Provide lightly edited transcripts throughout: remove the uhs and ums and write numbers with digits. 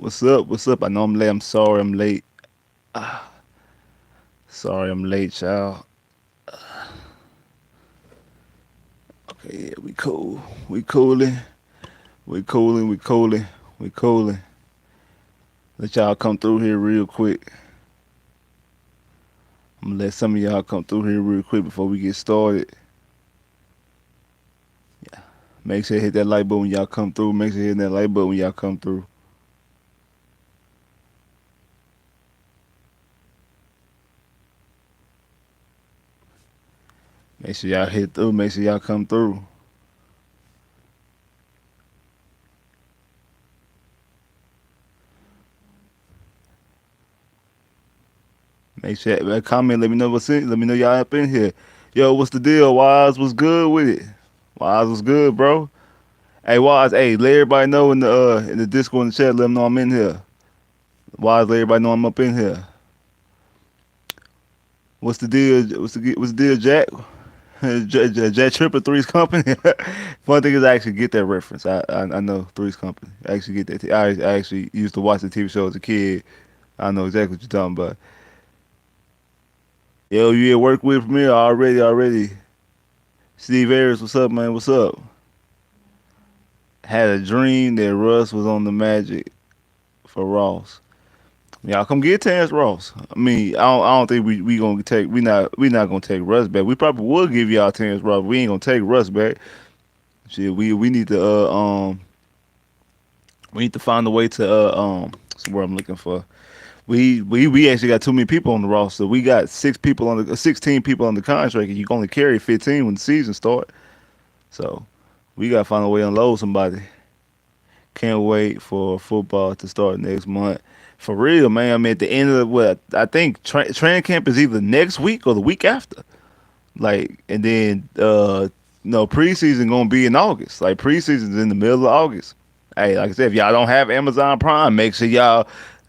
What's up? What's up? I know I'm late. I'm sorry I'm late. Sorry I'm late, y'all. Okay, yeah, we cool. We cooling. We cooling. We cooling. We cooling. Let y'all come through here real quick. I'm gonna let some of y'all come through here real quick before we get started. Make sure you hit that like button when y'all come through. Make sure you hit that like button when y'all come through. Make sure y'all hit through. Make sure y'all come through. Make sure comment. Let me know what's in. Let me know y'all up in here. Yo, what's the deal? Wise was good with it. Wise was good, bro. Hey, Wise, hey, let everybody know in the Discord and the chat, let them know I'm in here. Wise, let everybody know I'm up in here. What's the deal? What's the deal, Jack? Jack Tripper Three's Company. Fun thing is I actually get that reference. I know Three's Company. I actually get that. I actually used to watch the TV show as a kid. I know exactly what you're talking about. Yo, you at work with me already. Steve Ayers, what's up, man? What's up? Had a dream that Russ was on the Magic for Ross. Y'all come get Terrence Ross. I mean, I don't think we gonna take we not gonna take Russ back. We probably would give y'all Terrence Ross. We ain't gonna take Russ back. Shit, we need to we need to find a way to that's what I'm looking for. We actually got too many people on the roster. We got 16 people on the contract, and you can only carry 15 when the season start. So we gotta find a way to unload somebody. Can't wait for football to start next month. For real, man. I mean, at the end of what I think training camp is either next week or the week after. Like, and then no preseason gonna be in August. Like preseason's in the middle of August. Hey, like I said, if y'all don't have Amazon Prime, make sure y'all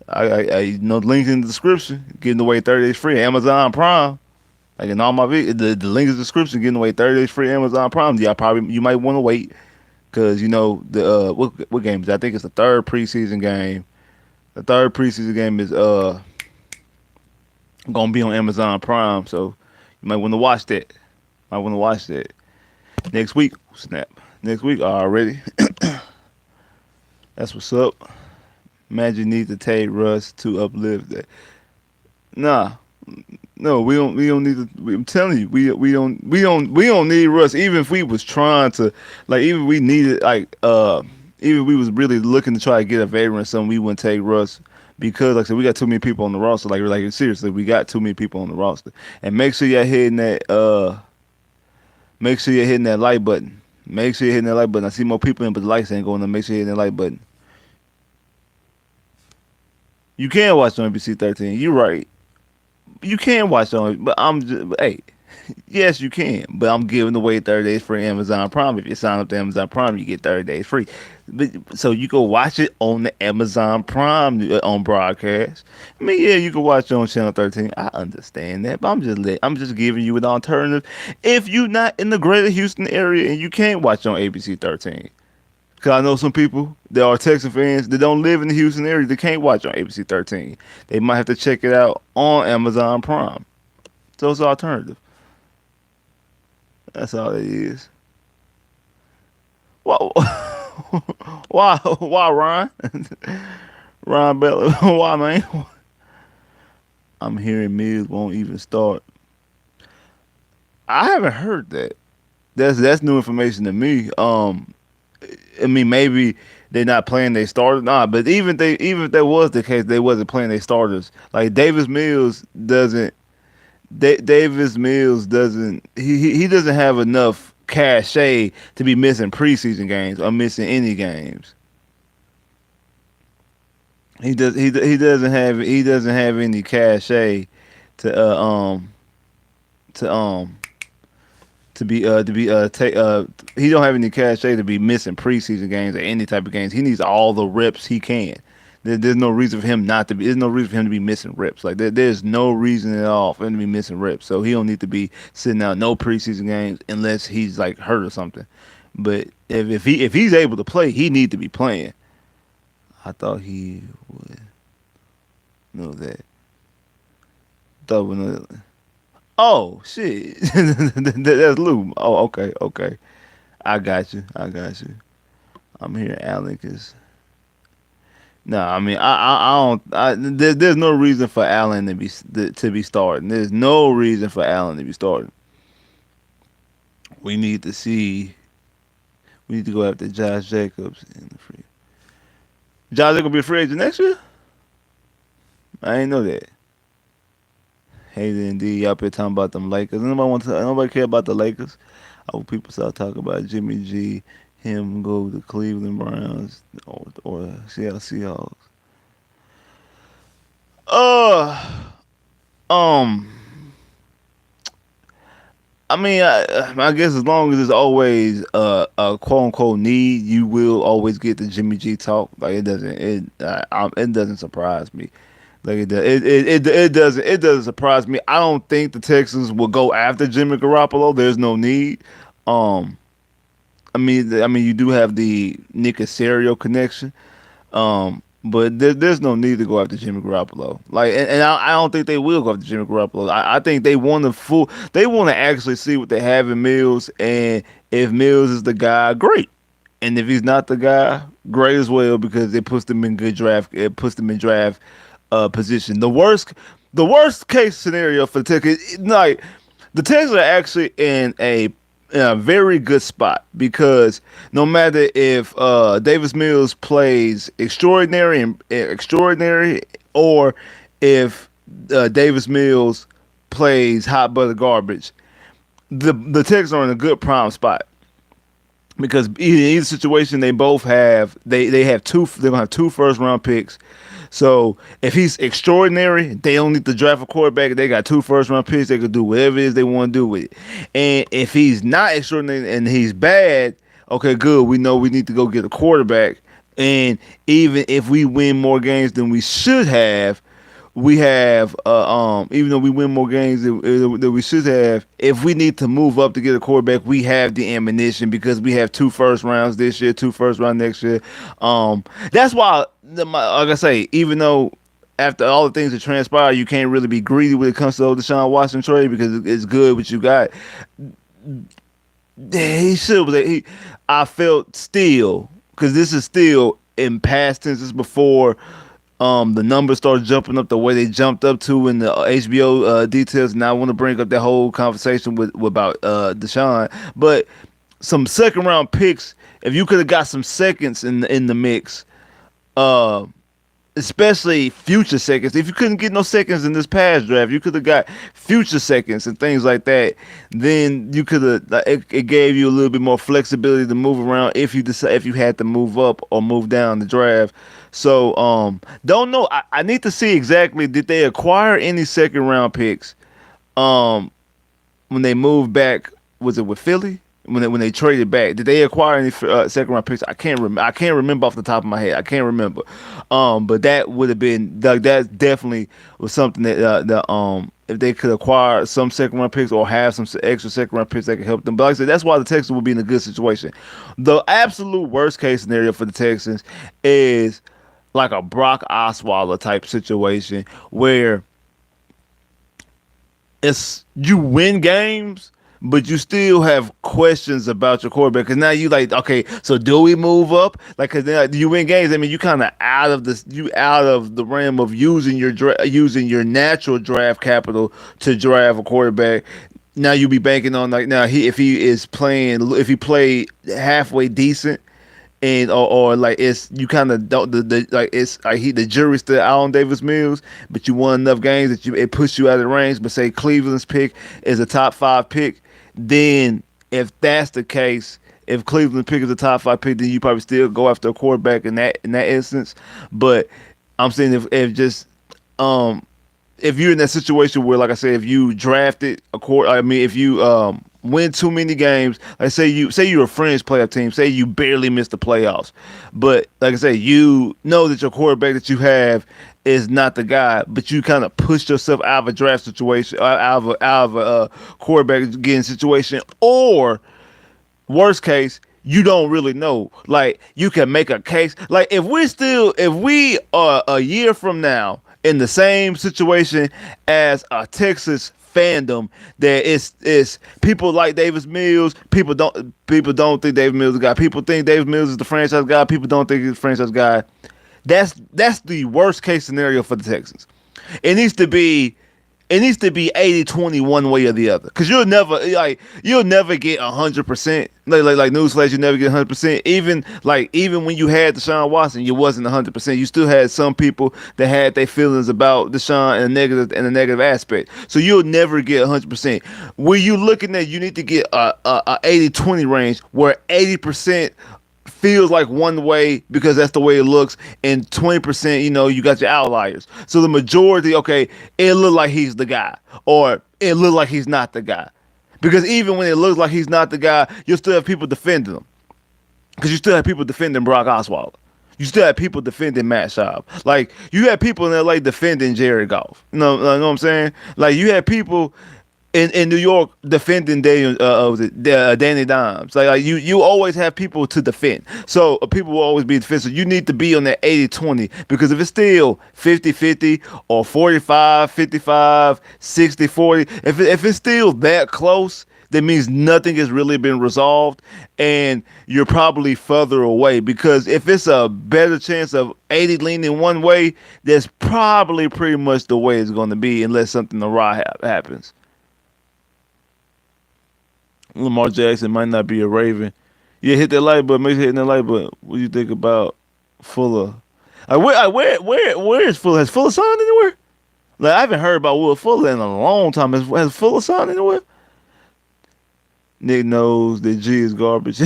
you know the link in the description. Getting away 30 days free Amazon Prime. Like in all my the link in the description. Getting away 30 days free Amazon Prime. You might want to wait because you know the what game is that? I think it's the third preseason game. The third preseason game is gonna be on Amazon Prime, so you might want to watch that. Might want to watch that next week. Snap. Next week already. That's what's up. Imagine need to take Russ to uplift that. Nah, no, we don't need to. I'm telling you, we don't need Russ. Even if we was trying to, like, even we needed, like, even if we was really looking to try to get a veteran or something, we wouldn't take Russ because, like I said, we got too many people on the roster. Like seriously, we got too many people on the roster. And make sure you're hitting that. Make sure you're hitting that like button. Make sure you're hitting that like button. I see more people in, but the likes ain't going on. Make sure you're hitting that like button. You can watch on NBC 13. You're right. You can watch on, but I'm just, hey, yes, you can, but I'm giving away 30 days free Amazon Prime. If you sign up to Amazon Prime, you get 30 days free. But, so you can watch it on the Amazon Prime on broadcast. I mean, yeah, you can watch it on Channel 13. I understand that, but I'm just giving you an alternative. If you're not in the greater Houston area and you can't watch on ABC 13. Cause I know some people that are Texas fans that don't live in the Houston area that can't watch on ABC 13. They might have to check it out on Amazon Prime. So it's an alternative. That's all it is. Why, why, Ryan? Ryan Bell, why, man? I'm hearing Miz won't even start. I haven't heard that. That's new information to me. I mean, maybe they're not playing their starters. Nah, but even if that was the case, they wasn't playing their starters. Like Davis Mills doesn't. Davis Mills doesn't. He doesn't have enough cachet to be missing preseason games or missing any games. He doesn't have any cachet to to to be take he don't have any cachet to be missing preseason games or any type of games. He needs all the reps he can. There's no reason for him not to be. There's no reason for him to be missing reps. Like there's no reason at all for him to be missing reps. So he don't need to be sitting out no preseason games unless he's like hurt or something. But if he's able to play, he need to be playing. I thought he would know that. Thought we know. Oh shit, that's Lou. Oh, okay, okay. I got you. I got you. I'm here, Allen, cause no, I mean I don't. There's no reason for Allen to be starting. There's no reason for Allen to be starting. We need to see. We need to go after Josh Jacobs in the free. Josh Jacobs be a free agent next year. I ain't know that. Hey, indeed, y'all been talking about them Lakers. Nobody care about the Lakers. I hope people start talking about Jimmy G, him go to Cleveland Browns or Seattle Seahawks. Uh, um, I mean, I guess as long as there's always a quote unquote need, you will always get the Jimmy G talk. Like it doesn't surprise me. Like it doesn't surprise me. I don't think the Texans will go after Jimmy Garoppolo. There's no need. Um, I mean, you do have the Nick Casario connection. But there's no need to go after Jimmy Garoppolo. Like, and I don't think they will go after Jimmy Garoppolo. I think they want to they want to actually see what they have in Mills, and if Mills is the guy, great. And if he's not the guy, great as well because it puts them in good draft. It puts them in draft position. The worst case scenario for the Texans, like the Texans are actually in a very good spot because no matter if Davis Mills plays extraordinary, or if Davis Mills plays hot butter garbage, the Texans are in a good prime spot because in either situation they have they're gonna have two first round picks. So if he's extraordinary, they don't need to draft a quarterback. They got two first round picks. They could do whatever it is they want to do with it. And if he's not extraordinary and he's bad, okay, good. We know we need to go get a quarterback. And even if we win more games than we should have, we have even though we win more games than we should have, if we need to move up to get a quarterback, we have the ammunition because we have two first rounds this year, two first round next year. That's why like I say, even though after all the things that transpire, you can't really be greedy when it comes to the Deshaun Watson trade because it's good what you got. He should he I felt still because this is still in past tense. This is before the numbers started jumping up the way they jumped up to in the HBO details. And I want to bring up that whole conversation with about Deshaun, but some second round picks. If you could have got some seconds in the mix, uh, especially future seconds. If you couldn't get no seconds in this past draft, you could have got future seconds and things like that. Then you could have it gave you a little bit more flexibility to move around if you decide if you had to move up or move down the draft. So don't know. I need to see exactly did they acquire any second round picks um when they moved back. Was it with Philly? When they traded back, did they acquire any second round picks? I can't remember. I can't remember off the top of my head. I can't remember. But that would have been that definitely was something that if they could acquire some second round picks or have some extra second round picks that could help them. But like I said, that's why the Texans would be in a good situation. The absolute worst case scenario for the Texans is like a Brock Osweiler type situation where it's you win games, but you still have questions about your quarterback. Because now you like, okay, so do we move up? Like, cause then you win games. I mean, you kind of out of the realm of using using your natural draft capital to draft a quarterback. Now you be banking on like now if he played halfway decent and or like it's you kind of don't the like it's like the jury's still out on Davis Mills, but you won enough games that it puts you out of the range. But say Cleveland's pick is a top 5 pick, then if that's the case, if Cleveland pick is a top 5 pick, then you probably still go after a quarterback in that instance. But I'm saying if just if you're in that situation where, like I said, if you drafted if you win too many games, like say you're a fringe playoff team, say you barely missed the playoffs, but like I say, you know that your quarterback that you have is not the guy, but you kind of pushed yourself out of a draft situation, out of a quarterback getting situation, or worst case, you don't really know. Like you can make a case. Like if we are a year from now in the same situation as a Texas fandom, that it's people like Davis Mills. People don't think Davis Mills is the guy. People think Davis Mills is the franchise guy. People don't think he's the franchise guy. That's the worst case scenario for the Texans. It needs to be it needs to be 80-20 one way or the other. Cause you'll never get 100%. Like newsflash, you never get 100%. Even when you had Deshaun Watson, you wasn't 100%. You still had some people that had their feelings about Deshaun in a negative aspect. So you'll never get 100%. When you looking at, you need to get a 80-20 range where 80% feels like one way because that's the way it looks, and 20%, you got your outliers. So the majority, okay, it look like he's the guy, or it look like he's not the guy. Because even when it looks like he's not the guy, you'll still have people defending him. Because you still have people defending Brock Osweiler. You still have people defending Matt Schaub. Like, you had people in LA defending Jared Goff. You know what I'm saying? Like, you had people in New York defending Danny Dimes. Like you always have people to defend. So people will always be defensive. You need to be on that 80-20, because if it's still 50-50 or 45-55, 60-40, if it's still that close, that means nothing has really been resolved, and you're probably further away. Because if it's a better chance of 80 leaning one way, that's probably pretty much the way it's going to be, unless something awry happens. Lamar Jackson might not be a Raven. Yeah, hit that like button. Make sure hitting that like button. What do you think about Fuller? Where is Fuller? Has Fuller signed anywhere? Like, I haven't heard about Will Fuller in a long time. Has Fuller signed anywhere? Nick knows that G is garbage.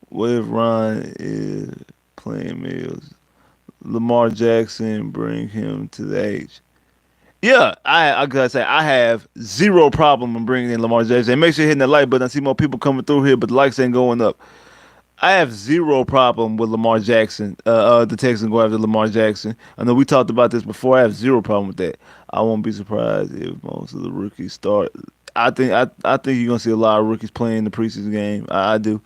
What if Ron is playing Mills? Lamar Jackson, bring him to the H. Yeah, I gotta say I have zero problem in bringing in Lamar Jackson. And make sure you're hitting that like button. I see more people coming through here, but the likes ain't going up. I have zero problem with Lamar Jackson. The Texans go after Lamar Jackson. I know we talked about this before. I have zero problem with that. I won't be surprised if most of the rookies start. I think you're gonna see a lot of rookies playing the preseason game. I do.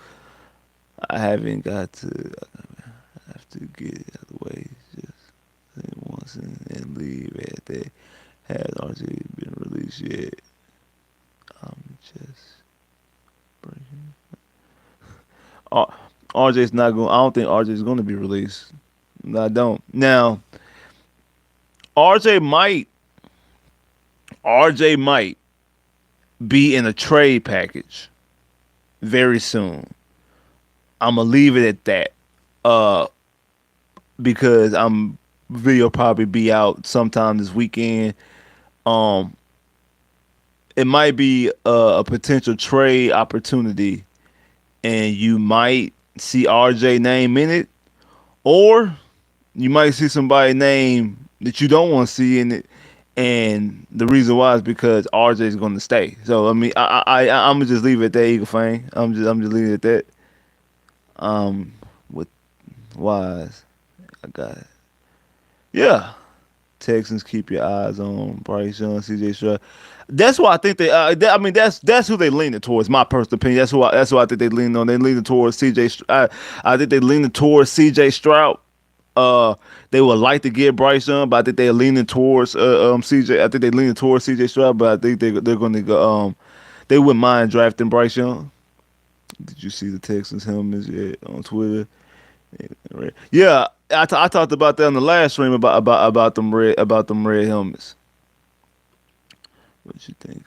I haven't got to. I have to get it out of the way. Just say it once and leave at that. Has RJ been released yet? I'm just breaking. RJ's not going. I don't think RJ's going to be released. I don't. Now, RJ might. RJ might be in a trade package very soon. I'm gonna leave it at that. Because video probably be out sometime this weekend. Um, it might be a potential trade opportunity, and you might see RJ name in it, or you might see somebody name that you don't want to see in it, and the reason why is because RJ is going to stay. So I mean, I'm gonna just leave it at that, Eagle Fang. I'm just leaving it at that. With Wise, I got it. Yeah. Texans, keep your eyes on Bryce Young, CJ Stroud. That's why I think they. I mean, that's who they leaning towards. My personal opinion. That's who I think they leaning on. They leaning towards CJ. I think they leaning towards CJ Stroud. They would like to get Bryce Young, but I think they're leaning towards CJ. I think they leaning towards CJ Stroud, but I think they're going to go. They wouldn't mind drafting Bryce Young. Did you see the Texans helmets yet on Twitter? Yeah, I talked about that on the last stream about them red helmets. What you think?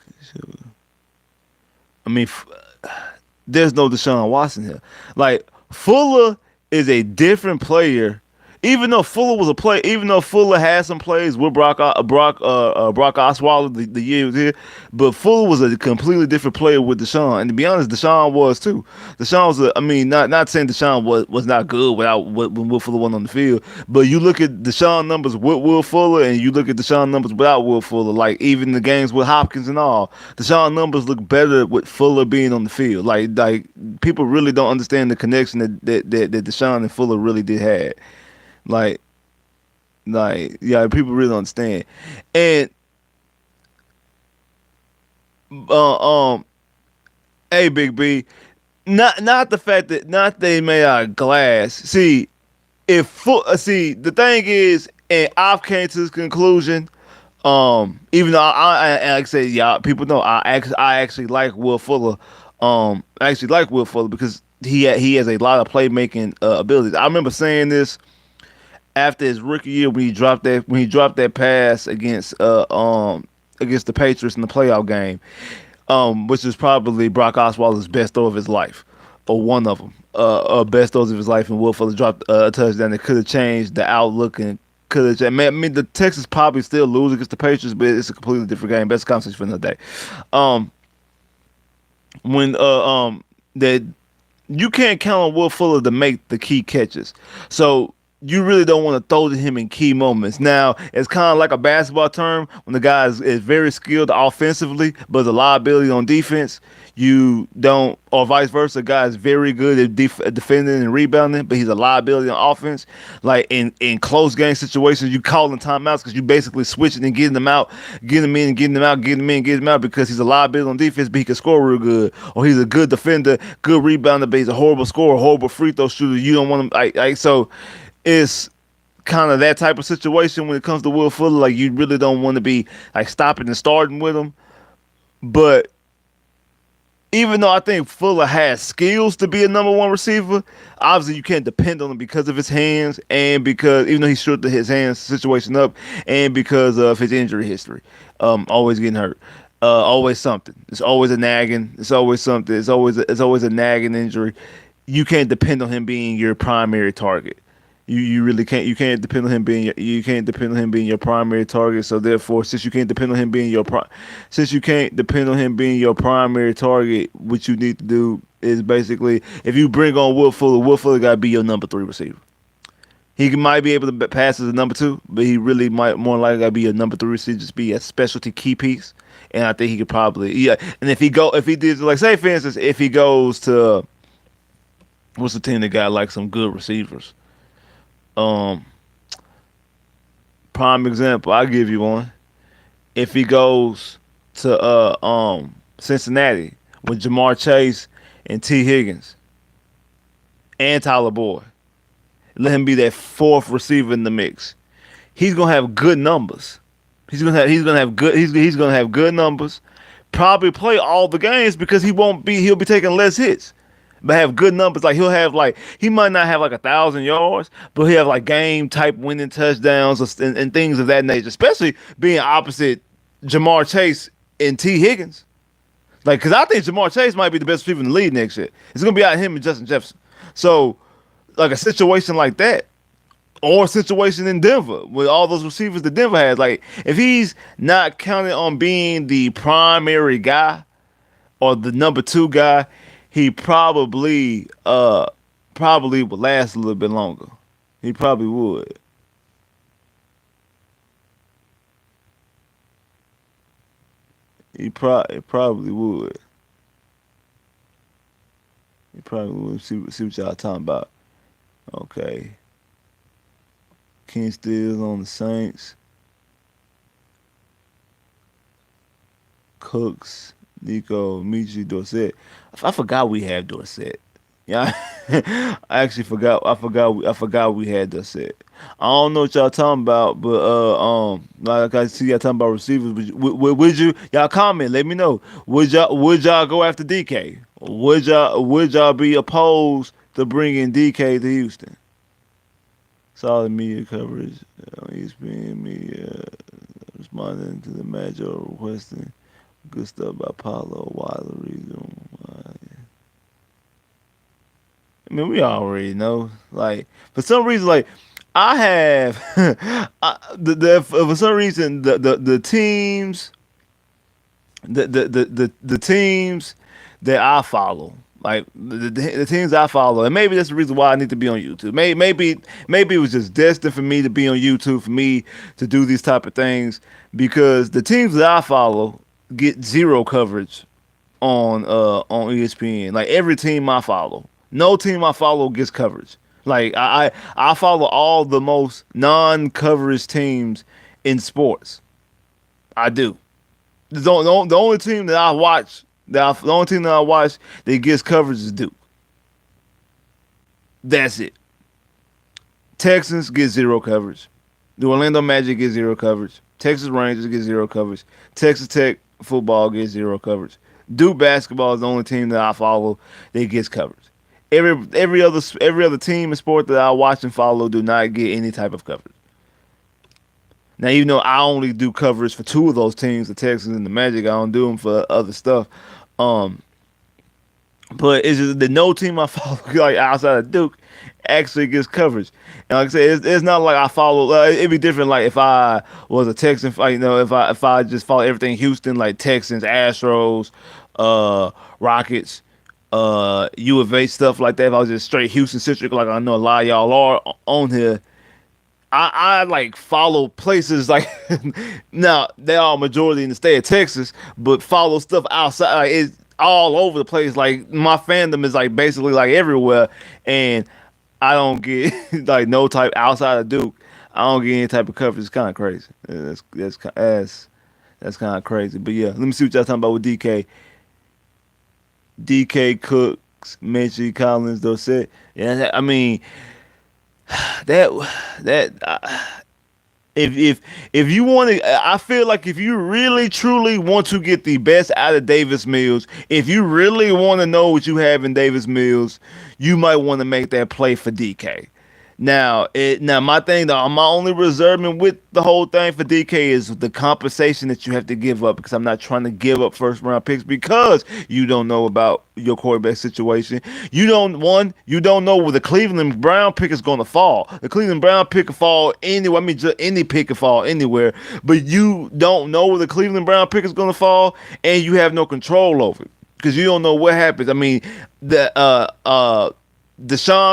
I mean, there's no Deshaun Watson here. Like, Fuller is a different player. Even though Fuller had some plays with Brock Osweiler the year he was here, but Fuller was a completely different player with Deshaun. And to be honest, Deshaun was too. Deshaun was not saying Deshaun was not good when Will Fuller went on the field, but you look at Deshaun numbers with Will Fuller, and you look at Deshaun numbers without Will Fuller. Like, even the games with Hopkins and all, Deshaun numbers look better with Fuller being on the field. Like people really don't understand the connection that Deshaun and Fuller really did have. Like, yeah, people really don't understand. And uh, um, hey, Big B, not the fact that not they made out of glass. See, see the thing is, and I've came to this conclusion. Even though like I said, yeah, people know I actually like Will Fuller. I actually like Will Fuller because he has a lot of playmaking abilities. I remember saying this after his rookie year when he dropped that pass against the Patriots in the playoff game, which is probably Brock Osweiler's best throw of his life, or one of them, best throws of his life. And Will Fuller dropped a touchdown that could have changed the outlook and could have. I mean, the Texans probably still lose against the Patriots, but it's a completely different game. Best conversation for another day. Um, when that you can't count on Will Fuller to make the key catches. So you really don't want to throw to him in key moments. Now, it's kind of like a basketball term when the guy is very skilled offensively, but the liability on defense. You don't, or vice versa. A guy is very good at defending and rebounding, but he's a liability on offense. Like in close game situations, you calling timeouts because you basically switching and getting them out, getting them in and getting them out, getting them in, getting them out because he's a liability on defense, but he can score real good, or he's a good defender, good rebounder, but he's a horrible scorer, horrible free throw shooter. You don't want him. So it's kind of that type of situation when it comes to Will Fuller. Like you really don't want to be like stopping and starting with him, but even though I think Fuller has skills to be a number one receiver, obviously you can't depend on him because of his hands and because even though he shook his hands situation up and because of his injury history, always getting hurt, always something. It's always a nagging. It's always something. It's always a nagging injury. You can't depend on him being your primary target. You really can't. You can't depend on him being your primary target. So therefore, since you can't depend on him being your primary target, what you need to do is basically if you bring on Will Fuller got to be your number three receiver. He might be able to pass as a number two, but he really might more likely gotta be a number three receiver, just be a specialty key piece. And I think he could probably And if he did like say for instance, if he goes to what's the team that got like some good receivers. Um, Prime example, I'll give you one. If he goes to Cincinnati with Jamar Chase and T. Higgins and Tyler Boyd, let him be that fourth receiver in the mix. He's gonna have good numbers. He's gonna have good numbers. Probably play all the games because he'll be taking less hits but have good numbers. Like he might not have like 1,000 yards, but he'll have like game type winning touchdowns and things of that nature. Especially being opposite Jamar Chase and T Higgins. Like, cause I think Jamar Chase might be the best receiver in the league next year. It's gonna be out of him and Justin Jefferson. So, like a situation like that, or a situation in Denver with all those receivers that Denver has. Like, if he's not counting on being the primary guy or the number two guy, he probably would last a little bit longer. He probably would. He probably would. He probably would. See what y'all talking about. Okay. Ken Stills on the Saints. Cooks, Nico, Michi, Dorsett. I forgot we had Dorsett. Yeah, I actually forgot. I forgot we had Dorsett. I don't know what y'all talking about, but like I see y'all talking about receivers. Would you y'all comment? Let me know. Would y'all go after DK? Would y'all be opposed to bringing DK to Houston? Solid media coverage on ESPN media responding to the match or requesting good stuff by Paulo Wilder. I mean, we already know. Like for some reason, like I have for some reason the teams the teams that I follow. Like the teams I follow, and maybe that's the reason why I need to be on YouTube. Maybe it was just destined for me to be on YouTube, for me to do these type of things, because the teams that I follow get zero coverage on ESPN. Like every team I follow, no team I follow gets coverage. Like I follow all the most non-coverage teams in sports. I do. The only team that I watch The only team that I watch that gets coverage is Duke. That's it. Texans get zero coverage. The Orlando Magic get zero coverage. Texas Rangers get zero coverage. Texas Tech football gets zero coverage. Duke basketball is the only team that I follow that gets coverage. Every other team and sport that I watch and follow do not get any type of coverage. Now, even though I only do coverage for two of those teams, the Texans and the Magic, I don't do them for other stuff. Um, but it's just the no team I follow like outside of Duke actually gets coverage. And like I said, it's not like I follow. It'd be different. Like if I was a Texan, like, if I just follow everything Houston, like Texans, Astros, Rockets, U of A stuff like that. If I was just straight Houston centric, like I know a lot of y'all are on here, I like follow places like now they are majority in the state of Texas, but follow stuff outside. Like, it's all over the place. Like my fandom is like basically like everywhere, and I don't get like no type outside of Duke. I don't get any type of coverage. It's kind of crazy. That's kind of crazy. But yeah, let me see what y'all talking about with DK. DK Cooks, Mitchie Collins, Dorsett. Yeah, I mean that that if you want to, I feel like if you really truly want to get the best out of Davis Mills, if you really want to know what you have in Davis Mills, you might want to make that play for DK. Now my thing though, my only reservation with the whole thing for DK is the compensation that you have to give up, because I'm not trying to give up first round picks because you don't know about your quarterback situation. You don't know where the Cleveland Brown pick is going to fall. The Cleveland Brown pick can fall anywhere. I mean, just any pick can fall anywhere, but you don't know where the Cleveland Brown pick is going to fall, and you have no control over it because you don't know what happens. I mean, Deshaun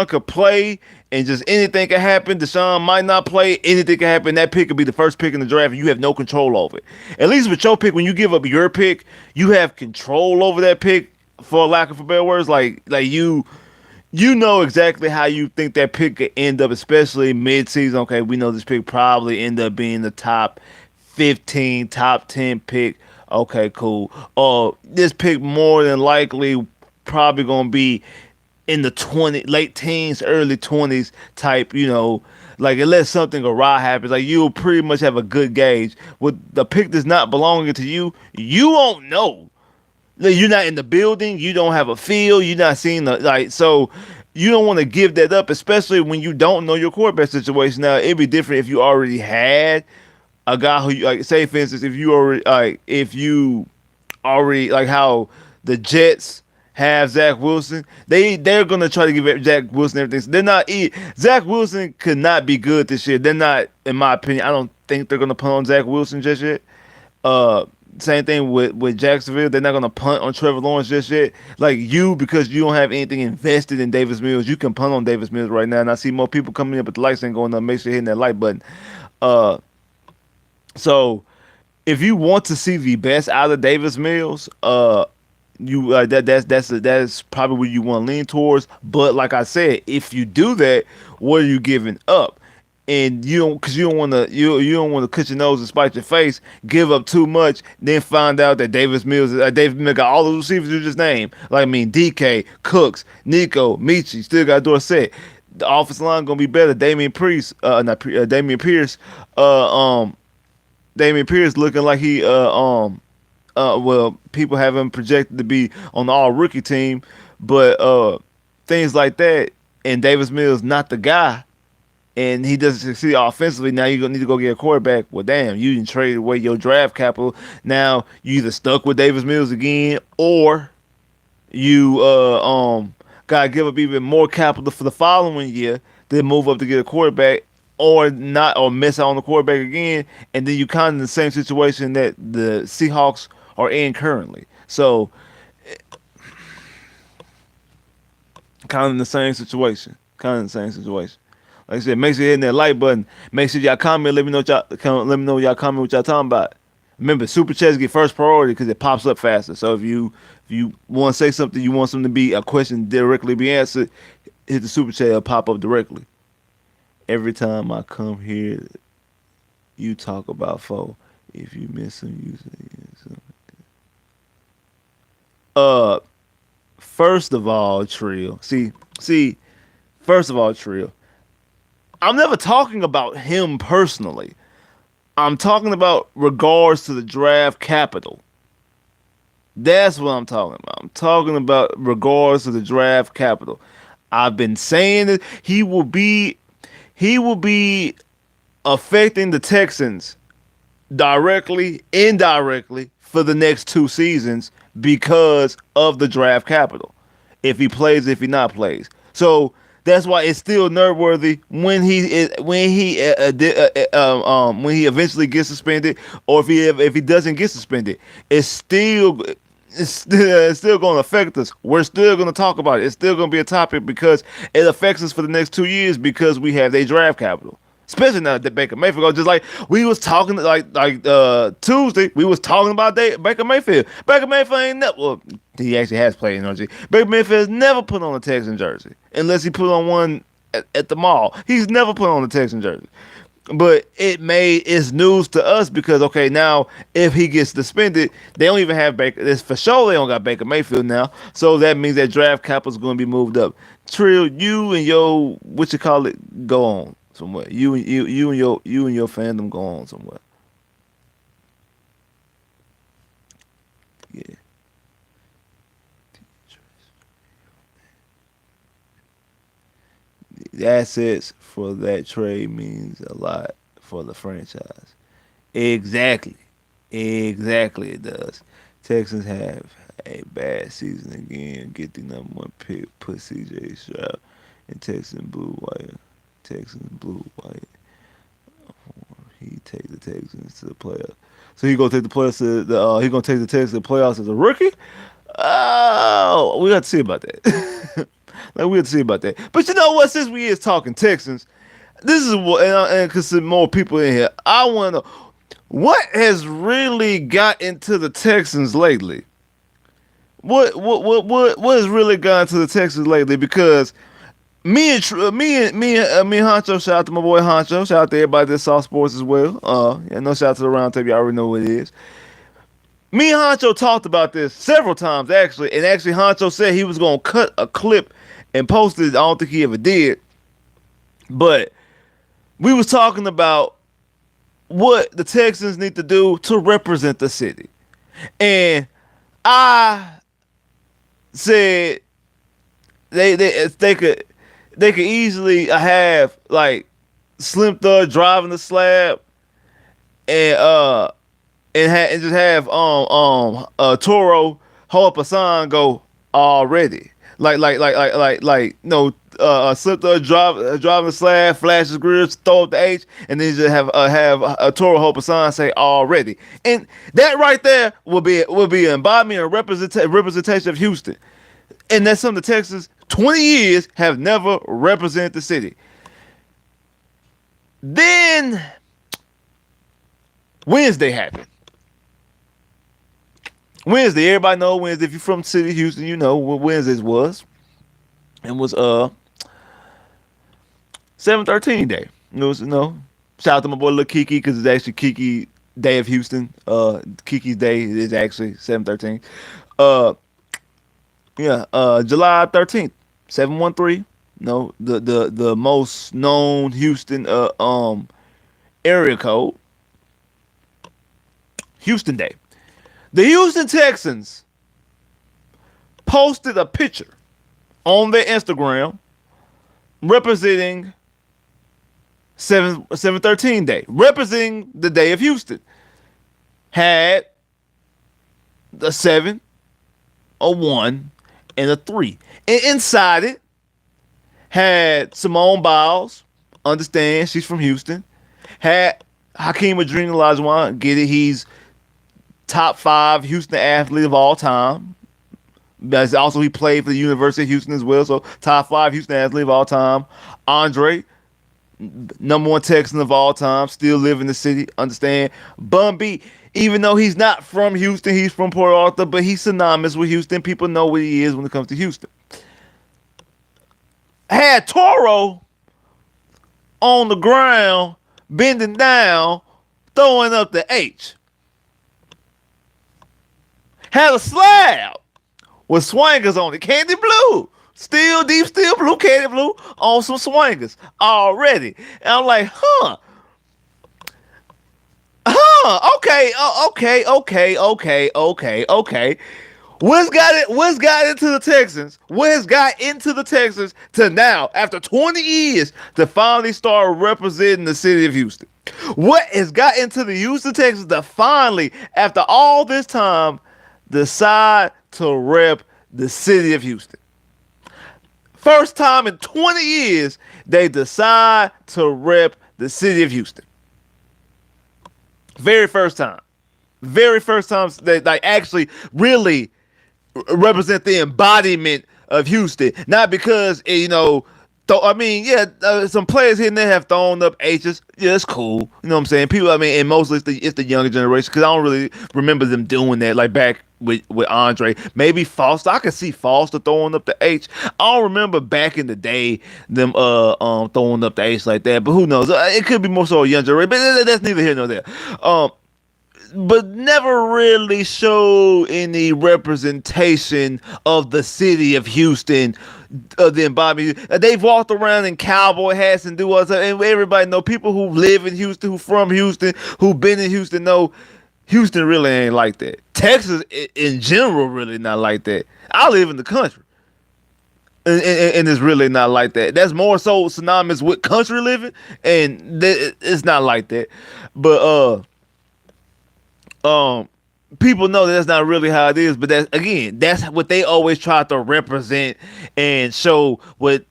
could play and just anything can happen. Deshaun might not play. Anything can happen. That pick could be the first pick in the draft and you have no control over it. At least with your pick, when you give up your pick, you have control over that pick, for lack of better words. Like you know exactly how you think that pick could end up, especially mid-season. Okay, we know this pick probably end up being the top 15, top 10 pick. Okay, cool. This pick more than likely probably going to be in the late teens, early 20s type, like unless something awry happens, like you'll pretty much have a good gauge. With the pick that's not belonging to you, you won't know. Like, you're not in the building, you don't have a feel, you're not seeing so you don't want to give that up, especially when you don't know your quarterback situation. Now, it'd be different if you already had a guy who, like, say for instance, if you already like how the Jets have Zach Wilson. They're gonna try to give Zach Wilson everything. So they're not. Zach Wilson could not be good this year. They're not, in my opinion. I don't think they're gonna punt on Zach Wilson just yet. Same thing with Jacksonville. They're not gonna punt on Trevor Lawrence just yet. Like because you don't have anything invested in Davis Mills, you can punt on Davis Mills right now. And I see more people coming in, but the lights ain't going up. Make sure you're hitting that like button. Uh, so if you want to see the best out of Davis Mills, you that's probably what you want to lean towards. But like I said, if you do that, what are you giving up? And you don't, because you don't want to cut your nose and spite your face, give up too much, then find out that Davis Mills got all the receivers you just named. Like, I mean, DK, Cooks, Nico, Michi, still got Dorsett. The offensive line gonna be better. Damian Pierce, Damian Pierce looking like well, people have him projected to be on the all rookie team, but things like that, and Davis Mills not the guy, and he doesn't succeed offensively. Now you're gonna need to go get a quarterback. Well, damn, you didn't trade away your draft capital. Now you either stuck with Davis Mills again, or you gotta give up even more capital for the following year, then move up to get a quarterback, or not, or miss out on the quarterback again, and then you kind of in the same situation that the Seahawks are in currently. So kind of in the same situation. Like I said, make sure you're hitting that like button. Make sure y'all comment. Let me know what y'all comment, what y'all talking about. Remember, super chats get first priority because it pops up faster. So if you want to say something, you want something to be a question directly be answered, hit the super chat. It'll pop up directly. Every time I come here, you talk about foe. If you miss them, you say. Uh, first of all, Trill. See. First of all, Trill. I'm never talking about him personally. I'm talking about regards to the draft capital. That's what I'm talking about. I'm talking about regards to the draft capital. I've been saying that he will be affecting the Texans directly, indirectly for the next 2 seasons because of the draft capital. If he plays, if he not plays, so that's why it's still nerve-worthy when he eventually gets suspended, or if he doesn't get suspended. It's still going to affect us. We're still going to talk about it. It's still going to be a topic because it affects us for the next 2 years because we have their draft capital. Especially now that Baker Mayfield, just like we was talking, Tuesday, we was talking about Baker Mayfield. Baker Mayfield ain't never. Well, he actually has played in RG. Baker Mayfield has never put on a Texan jersey unless he put on one at the mall. He's never put on a Texan jersey. But it's news to us because okay, now if he gets suspended, they don't even have Baker. It's for sure they don't got Baker Mayfield now. So that means that draft capital is going to be moved up. Trill, you and your what you call it go on somewhere. You and your fandom go on somewhere. Yeah. The assets for that trade means a lot for the franchise. Exactly. Exactly it does. Texans have a bad season again. Get the number one pick, put CJ Stroud in Texan blue wire. Texans blue wire. He take the Texans to the playoffs. So he gonna take the players to the he gonna take the Texans to the playoffs as a rookie? Oh, we got to see about that. Like we have to see about that. But you know what? Since we is talking Texans, this is what, and because there's more people in here, I want to know what has really got into the Texans lately. What has really gone to the Texans lately? Because me and Honcho, shout out to my boy Honcho, shout out to everybody that saw sports as well. Yeah, no shout out to the round table, you already know what it is. Me and Honcho talked about this several times actually, and actually Honcho said he was gonna cut a clip and post it. I don't think he ever did, but we was talking about what the Texans need to do to represent the city, and I said they could easily have like Slim Thug driving the slab and and just have Toro hold up a sign go already no Slim Thug driving the slab, flash his grills, throw up the H, and then just have a Toro hold up a sign say already, and that right there will be an embodiment and representation of Houston. And that's something the Texans 20 years have never represented the city. Then Wednesday happened. Wednesday, everybody know Wednesday. If you're from the city of Houston, you know what Wednesdays was. It was 7/13 day. It was shout out to my boy Lil Kiki because it's actually Kiki Day of Houston. Kiki's Day is actually 7/13. Uh yeah, July 13th, 713. No, the most known Houston area code, Houston Day. The Houston Texans posted a picture on their Instagram representing 7/13 day, representing the day of Houston. Had the 7, a 1, and a 3. And inside it had Simone Biles, understand she's from Houston. Had Hakeem Olajuwon, get it, he's top 5 Houston athlete of all time. That's also he played for the University of Houston as well, so top 5 Houston athlete of all time. Andre, number 1 Texan of all time, still live in the city, understand. Bun B, even though he's not from Houston, he's from Port Arthur, but he's synonymous with Houston. People know what he is when it comes to Houston. Had Toro on the ground, bending down, throwing up the H. Had a slab with swingers on it, candy blue. Still deep, still blue, candy blue on some swingers already. And I'm like, okay, okay. What's got into the Texans? What has got into the Texans to now, after 20 years, to finally start representing the city of Houston? What has got into the Houston Texans to finally, after all this time, decide to rep the city of Houston? First time in 20 years, they decide to rep the city of Houston. Very first time. Very first time they like actually really represent the embodiment of Houston. Not because, I mean, yeah, some players here and there have thrown up H's. Yeah, it's cool. You know what I'm saying? People, I mean, and mostly it's the younger generation, because I don't really remember them doing that. Like back with Andre, maybe Foster. I could see Foster throwing up the H. I don't remember back in the day them throwing up the H like that. But who knows? It could be more so a young generation. But that's neither here nor there. But never really showed any representation of the city of Houston, the embodiment. They've walked around in cowboy hats and do all that, and everybody know, people who live in Houston, who from Houston, who been in Houston, know Houston really ain't like that. Texas in general really not like that. I live in the country, and it's really not like that. That's more so synonymous with country living, and it's not like that. But people know that's not really how it is, but that's what they always try to represent and show with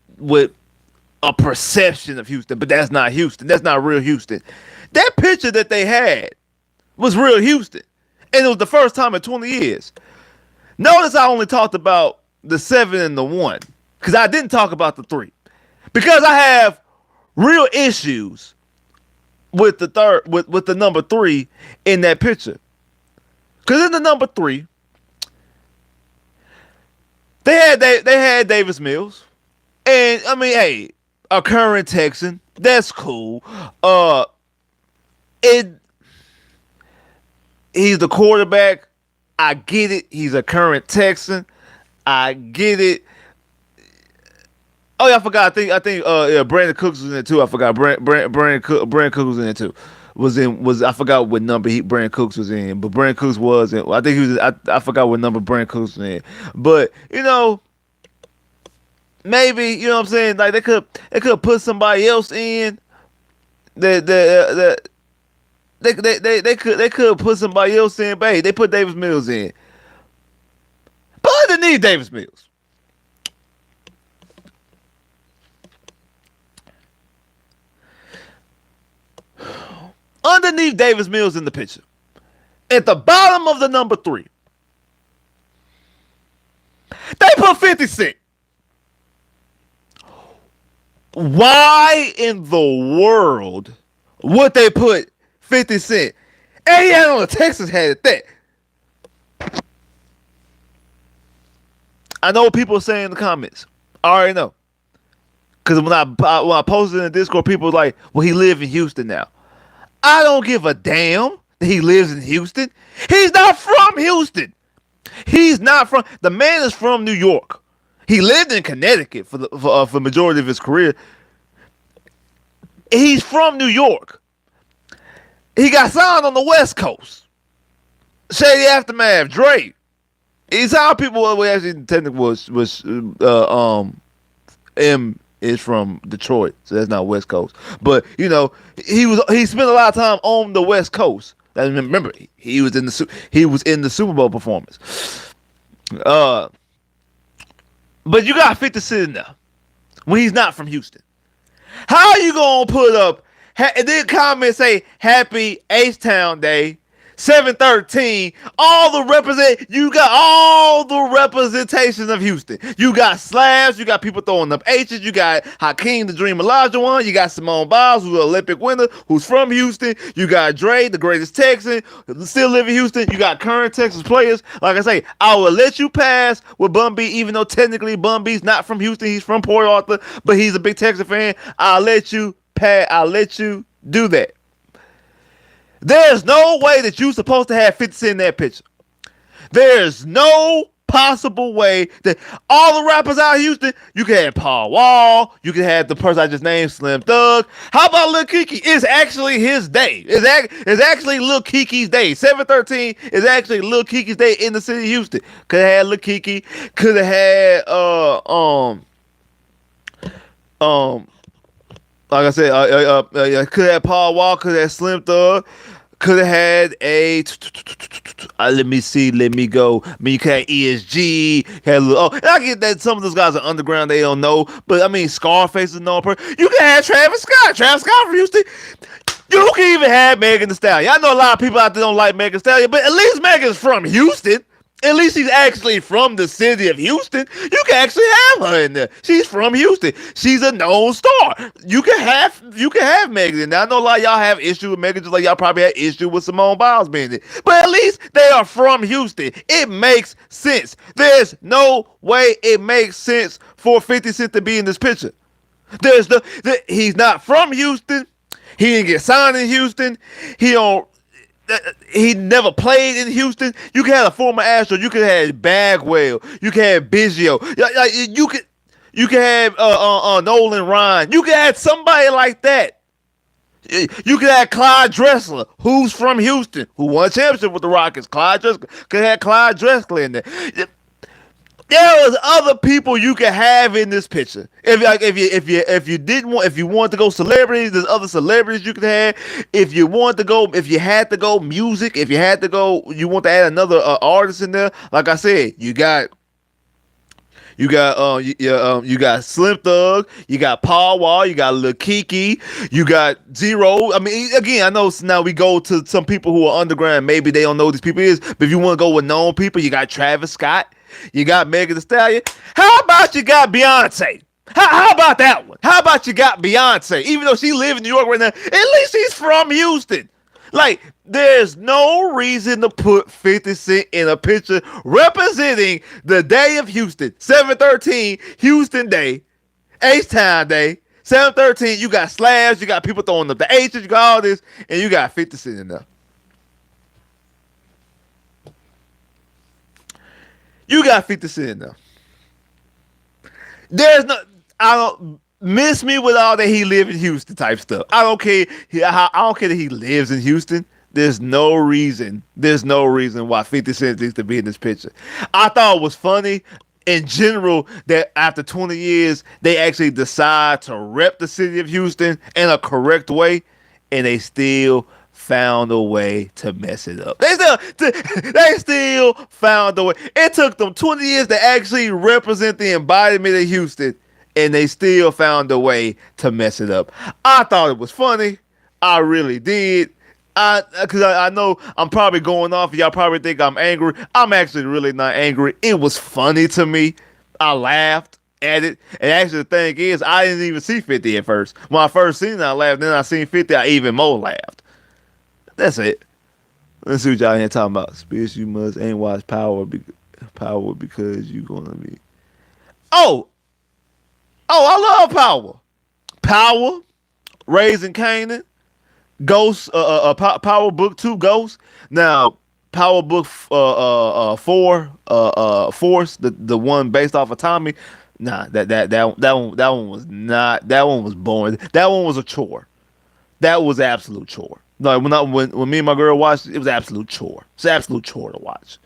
a perception of Houston. But that's not Houston. That's not real Houston. That picture that they had was real Houston, and it was the first time in 20 years. Notice I only talked about the 7 and the 1, because I didn't talk about the 3, because I have real issues with the number 3 in that picture. Because in the number 3, they had Davis Mills, and I mean, hey, a current Texan, that's cool. He's the quarterback. I get it. He's a current Texan. I get it. Oh yeah, I forgot. I think Brandon Cooks was in it too. I forgot. Brandon Cook was in it too. I forgot what number Brandon Cooks was in, but Brandon Cooks was in. I think he was. I forgot what number Brandon Cooks was in. But maybe, you know what I'm saying, like they could put somebody else in that they could put somebody else in. But hey, they put Davis Mills in. But underneath Davis Mills, in the picture, at the bottom of the number 3, they put 50 Cent. Why in the world would they put 50 Cent? And he had on a Texas hat at that. I know what people are saying in the comments. I already know. Because when I posted in the Discord, people were like, well, he lives in Houston now. I don't give a damn that he lives in Houston. He's not from Houston. The man is from New York. He lived in Connecticut for the majority of his career. He's from New York. He got signed on the West Coast. Shady Aftermath, Drake. He's how people actually technically was M is from Detroit, so that's not West Coast. But he spent a lot of time on the West Coast. And remember, he was in the Super Bowl performance. But you got 50 sitting there when he's not from Houston. How are you gonna put up? And then comments say Happy H-Town Day, 713. You got all the representation of Houston. You got slabs. You got people throwing up H's. You got Hakeem the Dream Elijah one. You got Simone Biles, who's an Olympic winner, who's from Houston. You got Dre, the greatest Texan, still live in Houston. You got current Texas players. Like I say, I will let you pass with Bun B, even though technically Bun B's not from Houston. He's from Port Arthur, but he's a big Texas fan. I'll let you pass. I'll let you do that. There's no way that you're supposed to have 50 Cent in that picture. There's no possible way that all the rappers out of Houston, you can have Paul Wall, you can have the person I just named, Slim Thug. How about Lil Kiki? It's actually his day. It's actually Lil Kiki's day. 713 is actually Lil Kiki's day in the city of Houston. Could have had Lil Kiki. Could have had um like I said, could have Paul Wall, could have Slim Thug, could have had a. Let me see, let me go. I mean, you could have ESG, had a little, and I get that some of those guys are underground, they don't know, but I mean, Scarface is known person. You can have Travis Scott. Travis Scott from Houston. You can even have Megan Thee Stallion. I know a lot of people out there don't like Megan Thee Stallion, but at least Megan's from Houston. At least she's actually from the city of Houston. You can actually have her in there. She's from Houston. She's a known star. You can have Megan. Now I know a lot of y'all have issue with Megan, just like y'all probably had issue with Simone Biles being there. But at least they are from Houston. It makes sense. There's no way it makes sense for 50 Cent to be in this picture. He's not from Houston. He didn't get signed in Houston. He never played in Houston. You could have a former Astro. You could have Bagwell. You could have Biggio. You could have Nolan Ryan. You could have somebody like that. You could have Clyde Drexler, who's from Houston, who won a championship with the Rockets. Clyde Drexler could have Clyde Drexler in there. There was other people you could have in this picture. If you wanted to go celebrities, there's other celebrities you could have. If you had to go music, you want to add another artist in there. Like I said, you got Slim Thug, you got Paul Wall, you got Lil Kiki, you got Zero. I mean, again, I know now we go to some people who are underground. Maybe they don't know who these people is, but if you want to go with known people, you got Travis Scott. You got Megan Thee Stallion. How about you got Beyonce? How about that one? How about you got Beyonce? Even though she lives in New York right now, at least she's from Houston. Like, there's no reason to put 50 Cent in a picture representing the day of Houston. 713 Houston Day, H-Town Day. 713, you got slabs, you got people throwing up the H's, you got all this, and you got 50 Cent in there. You got 50 Cent in there. I don't miss me with all that he live in Houston type stuff. I don't care. I don't care that he lives in Houston. There's no reason why 50 Cent needs to be in this picture. I thought it was funny in general that after 20 years, they actually decide to rep the city of Houston in a correct way, and they still found a way to mess it up. They still found a way. It took them 20 years to actually represent the embodiment of Houston, and they still found a way to mess it up. I thought it was funny. I really did. Because I know I'm probably going off. Y'all probably think I'm angry. I'm actually really not angry. It was funny to me. I laughed at it. And actually, the thing is, I didn't even see 50 at first. When I first seen it, I laughed. Then I seen 50, I even more laughed. That's it. Let's see what y'all here talking about. Spitz, you must ain't watch Power because you gonna be. Oh, I love Power. Power, Raising Kanan, Ghost, Power Book 2, Ghost. Now, Power Book 4, Force, the one based off of Tommy. Nah, that one was boring. That one was a chore. That was absolute chore. Like when me and my girl watched it, it was absolute chore. It's an absolute chore to watch.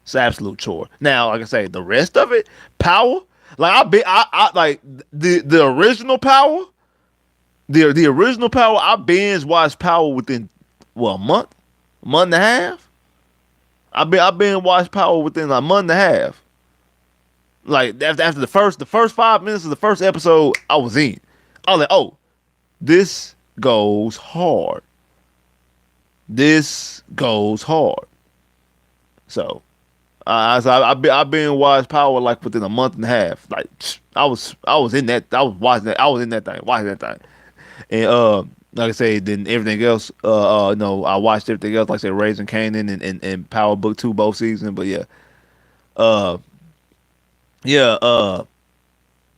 It's an absolute chore. Now, like I say, the rest of it, Power, like I like the original Power, the original Power. I binge watched Power within a month and a half. I binge watched Power within a month and a half. Like after the first 5 minutes of the first episode, I was in. I was like, oh, this goes hard. This goes hard. So, I've been watched Power like within a month and a half. Like I was in that. I was watching that. I was in that thing. Watching that thing. And like I say, then everything else. No, I watched everything else. Like I say, Raising Kanan and Power Book 2 both seasons. But yeah,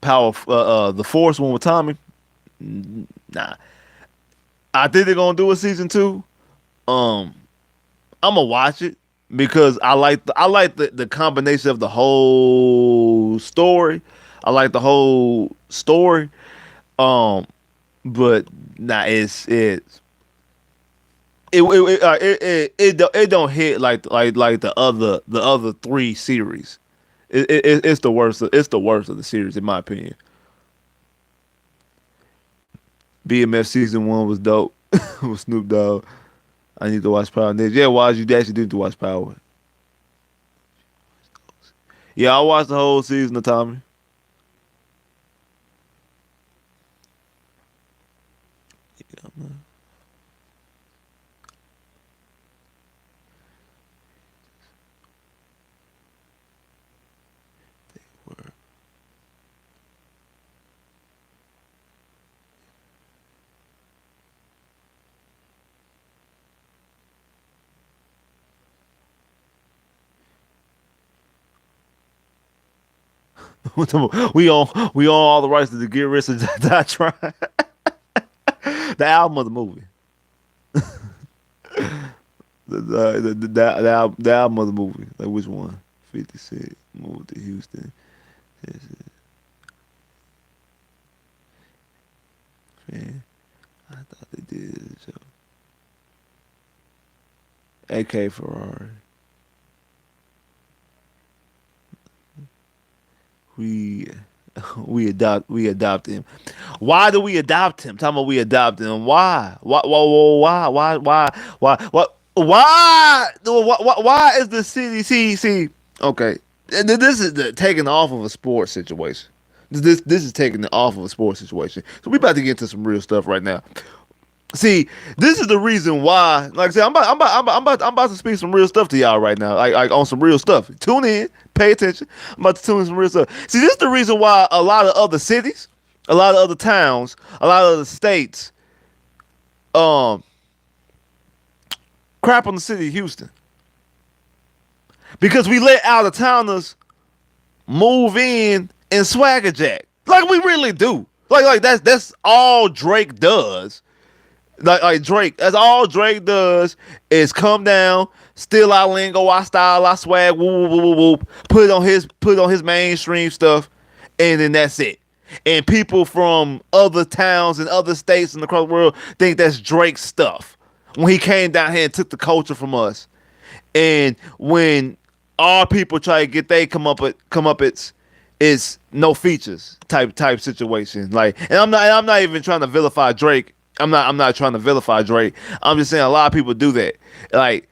Power. The Force one with Tommy. Nah, I think they're gonna do a season 2. I'm gonna watch it. because I like the combination of the whole story. I like the whole story. Um, but nah, it don't hit like the other three series. It's the worst. It's the worst of the series in my opinion. BMF season one was dope with Snoop Dogg. I need to watch Power next. Yeah, why you actually do need to watch Power? Yeah, I watched the whole season of Tommy. We own all the rights to the Get Rich or Die Trying. The album of the movie. The album of the movie. Like which one? 50 Cent moved to Houston. Man, I thought they did. So. AK Ferrari. We we adopt him. Why do we adopt him? Talking about we adopt him. Why? Why is the city? See? Okay, this is taking off of a sports situation. This is taking it off of a sports situation. So we about to get into some real stuff right now. See, this is the reason why. Like I said, I'm about to speak some real stuff to y'all right now. Like on some real stuff. Tune in, pay attention. I'm about to tune in some real stuff. See, this is the reason why a lot of other cities, a lot of other towns, a lot of other states, um, crap on the city of Houston because we let out of towners move in and swagger jack. Like we really do. Like that's all Drake does. Like Drake, that's all Drake does is come down, steal our lingo, our style, our swag, whoop, whoop, whoop, whoop, put it on his mainstream stuff, and then that's it. And people from other towns and other states and across the world think that's Drake's stuff. When he came down here and took the culture from us, and when our people try to get they come up it's no features type situation. Like, and I'm not even trying to vilify Drake. I'm not trying to vilify Drake. I'm just saying a lot of people do that. Like,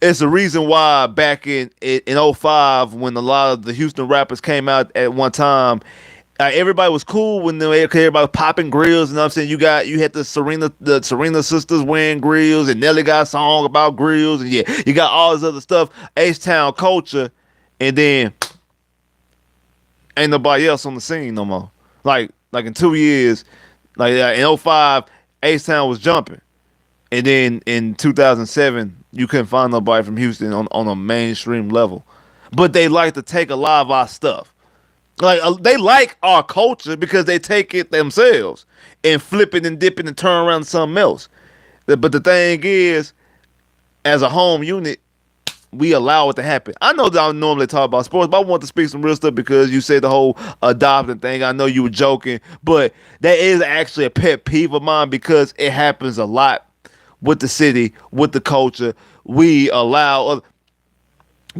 it's the reason why back in '05 when a lot of the Houston rappers came out at one time, everybody was cool when everybody was popping grills. You know what I'm saying? You had the Serena sisters wearing grills, and Nelly got a song about grills, and yeah, you got all this other stuff, H Town culture, and then ain't nobody else on the scene no more. Like in 2 years, like in '05, H Town was jumping. And then in 2007, you couldn't find nobody from Houston on a mainstream level. But they like to take a lot of our stuff. Like they like our culture because they take it themselves and flip it and dip it and turn around to something else. But the thing is, as a home unit, we allow it to happen. I know that I normally talk about sports, but I want to speak some real stuff because you said the whole adopting thing. I know you were joking, but that is actually a pet peeve of mine because it happens a lot with the city, with the culture. We allow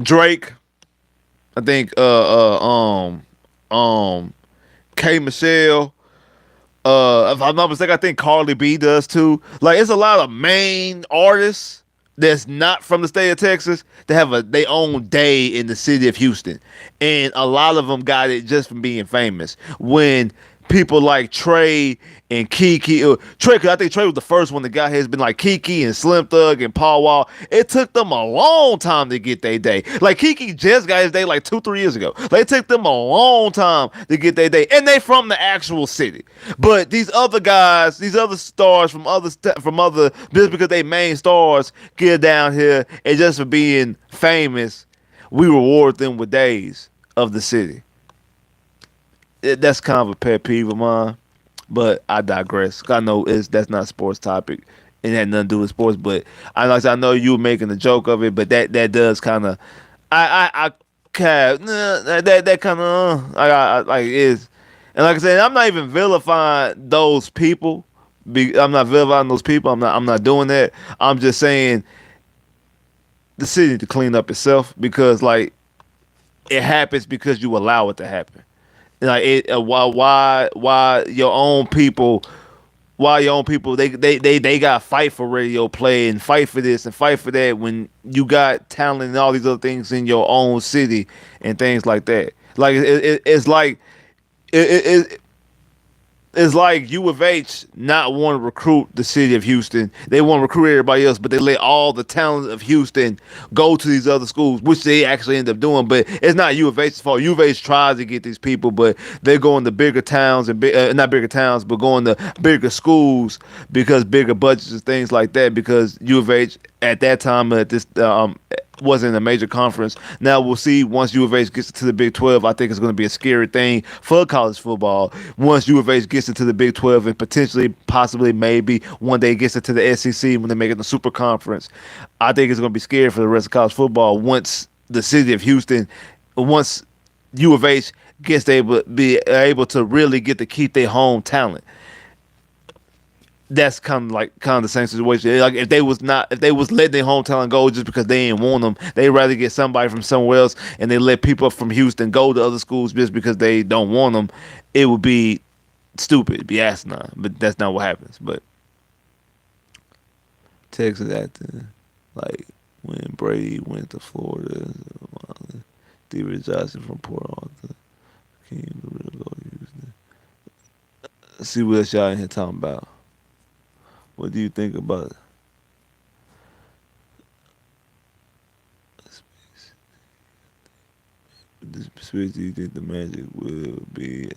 Drake, I think, K Michelle. If I'm not mistaken, I think Carly B does too. Like, it's a lot of main artists that's not from the state of Texas that have their own day in the city of Houston, and a lot of them got it just from being famous. When people like Trey and Kiki, Trey, cause I think Trey was the first one that got here. Has been like Kiki and Slim Thug and Paul Wall. It took them a long time to get their day. Like Kiki just got his day like 2-3 years ago. Like, it took them a long time to get their day, and they from the actual city. But these other guys, these other stars from other just because they main stars get down here and just for being famous, we reward them with days of the city. That's kind of a pet peeve of mine, but I digress. I know that's not a sports topic, It had nothing to do with sports, but I know you were making a joke of it, but that does kind of, I kind of that kind of like is, and like I said, I'm not even vilifying those people. I'm not vilifying those people. I'm not doing that. I'm just saying the city need to clean up itself because like it happens because you allow it to happen. Like why your own people they got to fight for radio play and fight for this and fight for that when you got talent and all these other things in your own city and things like that. Like it's like it, it's like U of H not want to recruit the city of Houston. They want to recruit everybody else, but they let all the talent of Houston go to these other schools, which they actually end up doing. But it's not U of H's fault. U of H tries to get these people, but they're going to bigger towns and not bigger towns, but going to bigger schools because bigger budgets and things like that. Because U of H at that time at this wasn't a major conference. Now we'll see once U of H gets to the Big 12. I think it's going to be a scary thing for college football. Once U of H gets into the Big 12 and potentially, possibly, maybe one day gets into the SEC when they make it the super conference, I think it's going to be scary for the rest of college football once the city of Houston, once U of H gets able to really get to keep their home talent. That's kind of the same situation. Like if they was letting their hometown go just because they didn't want them, they'd rather get somebody from somewhere else, and they let people from Houston go to other schools just because they don't want them. It would be stupid, it'd be asinine. But that's not what happens. But Texas acting like when Brady went to Florida, David Johnson from Port Arthur came to really go to Houston. See what else y'all in here talking about. What do you think about this Spitz? Do you think the Magic will be?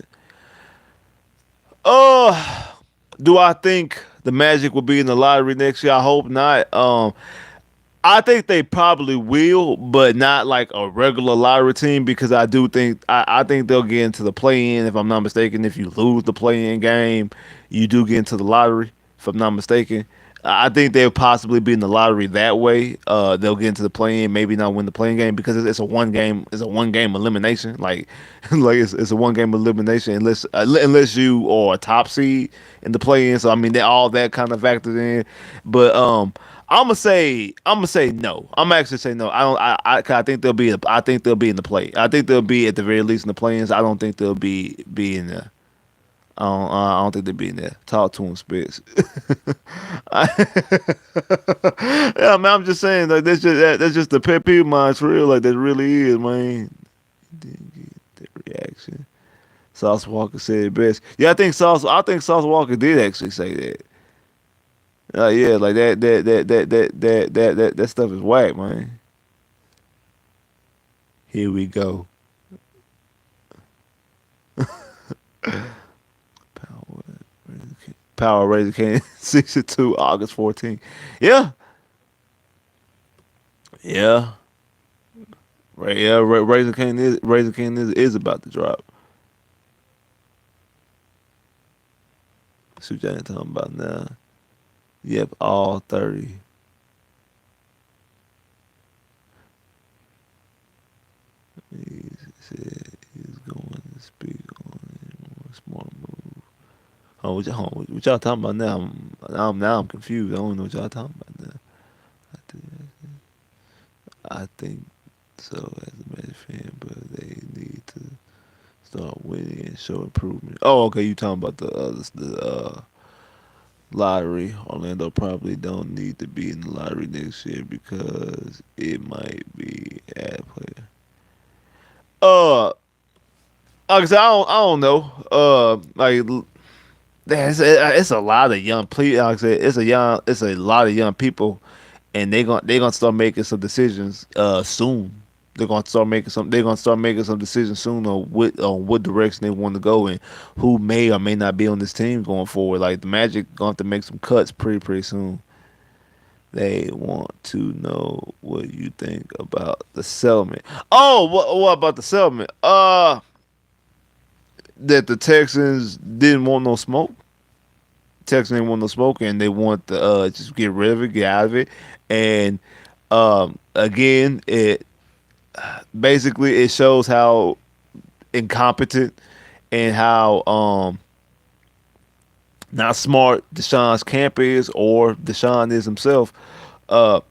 Oh, do I think the Magic will be in the lottery next year? I hope not. I think they probably will, but not like a regular lottery team because I think they'll get into the play-in. If I'm not mistaken, if you lose the play-in game, you do get into the lottery. If I'm not mistaken, I think they'll possibly be in the lottery that way. They'll get into the play-in, maybe not win the play-in game because it's a one game elimination. Like like it's a one game elimination unless you are a top seed in the play-in. So I mean, all that kind of factors in, but I'm gonna say no. I'm actually say no. I don't. 'Cause I think they'll be. I think they'll be in the play. I think they'll be at the very least in the play-ins. I don't think they'll be in there. I don't think they'll be in there. Talk to him, Spitz. Yeah, man. I'm just saying. Like that's just the pet peeve of mine. It's real. Like that really is, man. Didn't get the reaction. Sauce Walker said it best. Yeah, I think Sauce Walker did actually say that. Yeah, like that stuff is whack, man. Here we go. Power Power Razor King 62 August 14th. Yeah, yeah, right. Yeah, Razor King is about to drop. See what y'all talking about now. Yep, all 30. He said he's going to speak on a more smart move. What y'all talking about now? Now I'm confused. I don't know what y'all talking about now. I think so as a Magic fan, but they need to start winning and show improvement. Oh, okay, you talking about the lottery. Orlando probably don't need to be in the lottery next year because it might be ad player. Uh, like I said, I don't know. It's a lot of young people. Like I said, it's a lot of young people, and they gonna start making some decisions soon. They're gonna start making some decisions soon on what direction they want to go and who may or may not be on this team going forward. Like the Magic gonna have to make some cuts pretty soon. They want to know what you think about the settlement. Oh, what about the settlement? That the Texans didn't want no smoke. Texans didn't want no smoke, and they want to just get rid of it, get out of it. And again, it basically it shows how incompetent and how not smart Deshaun's camp is, or Deshaun is himself. Uh,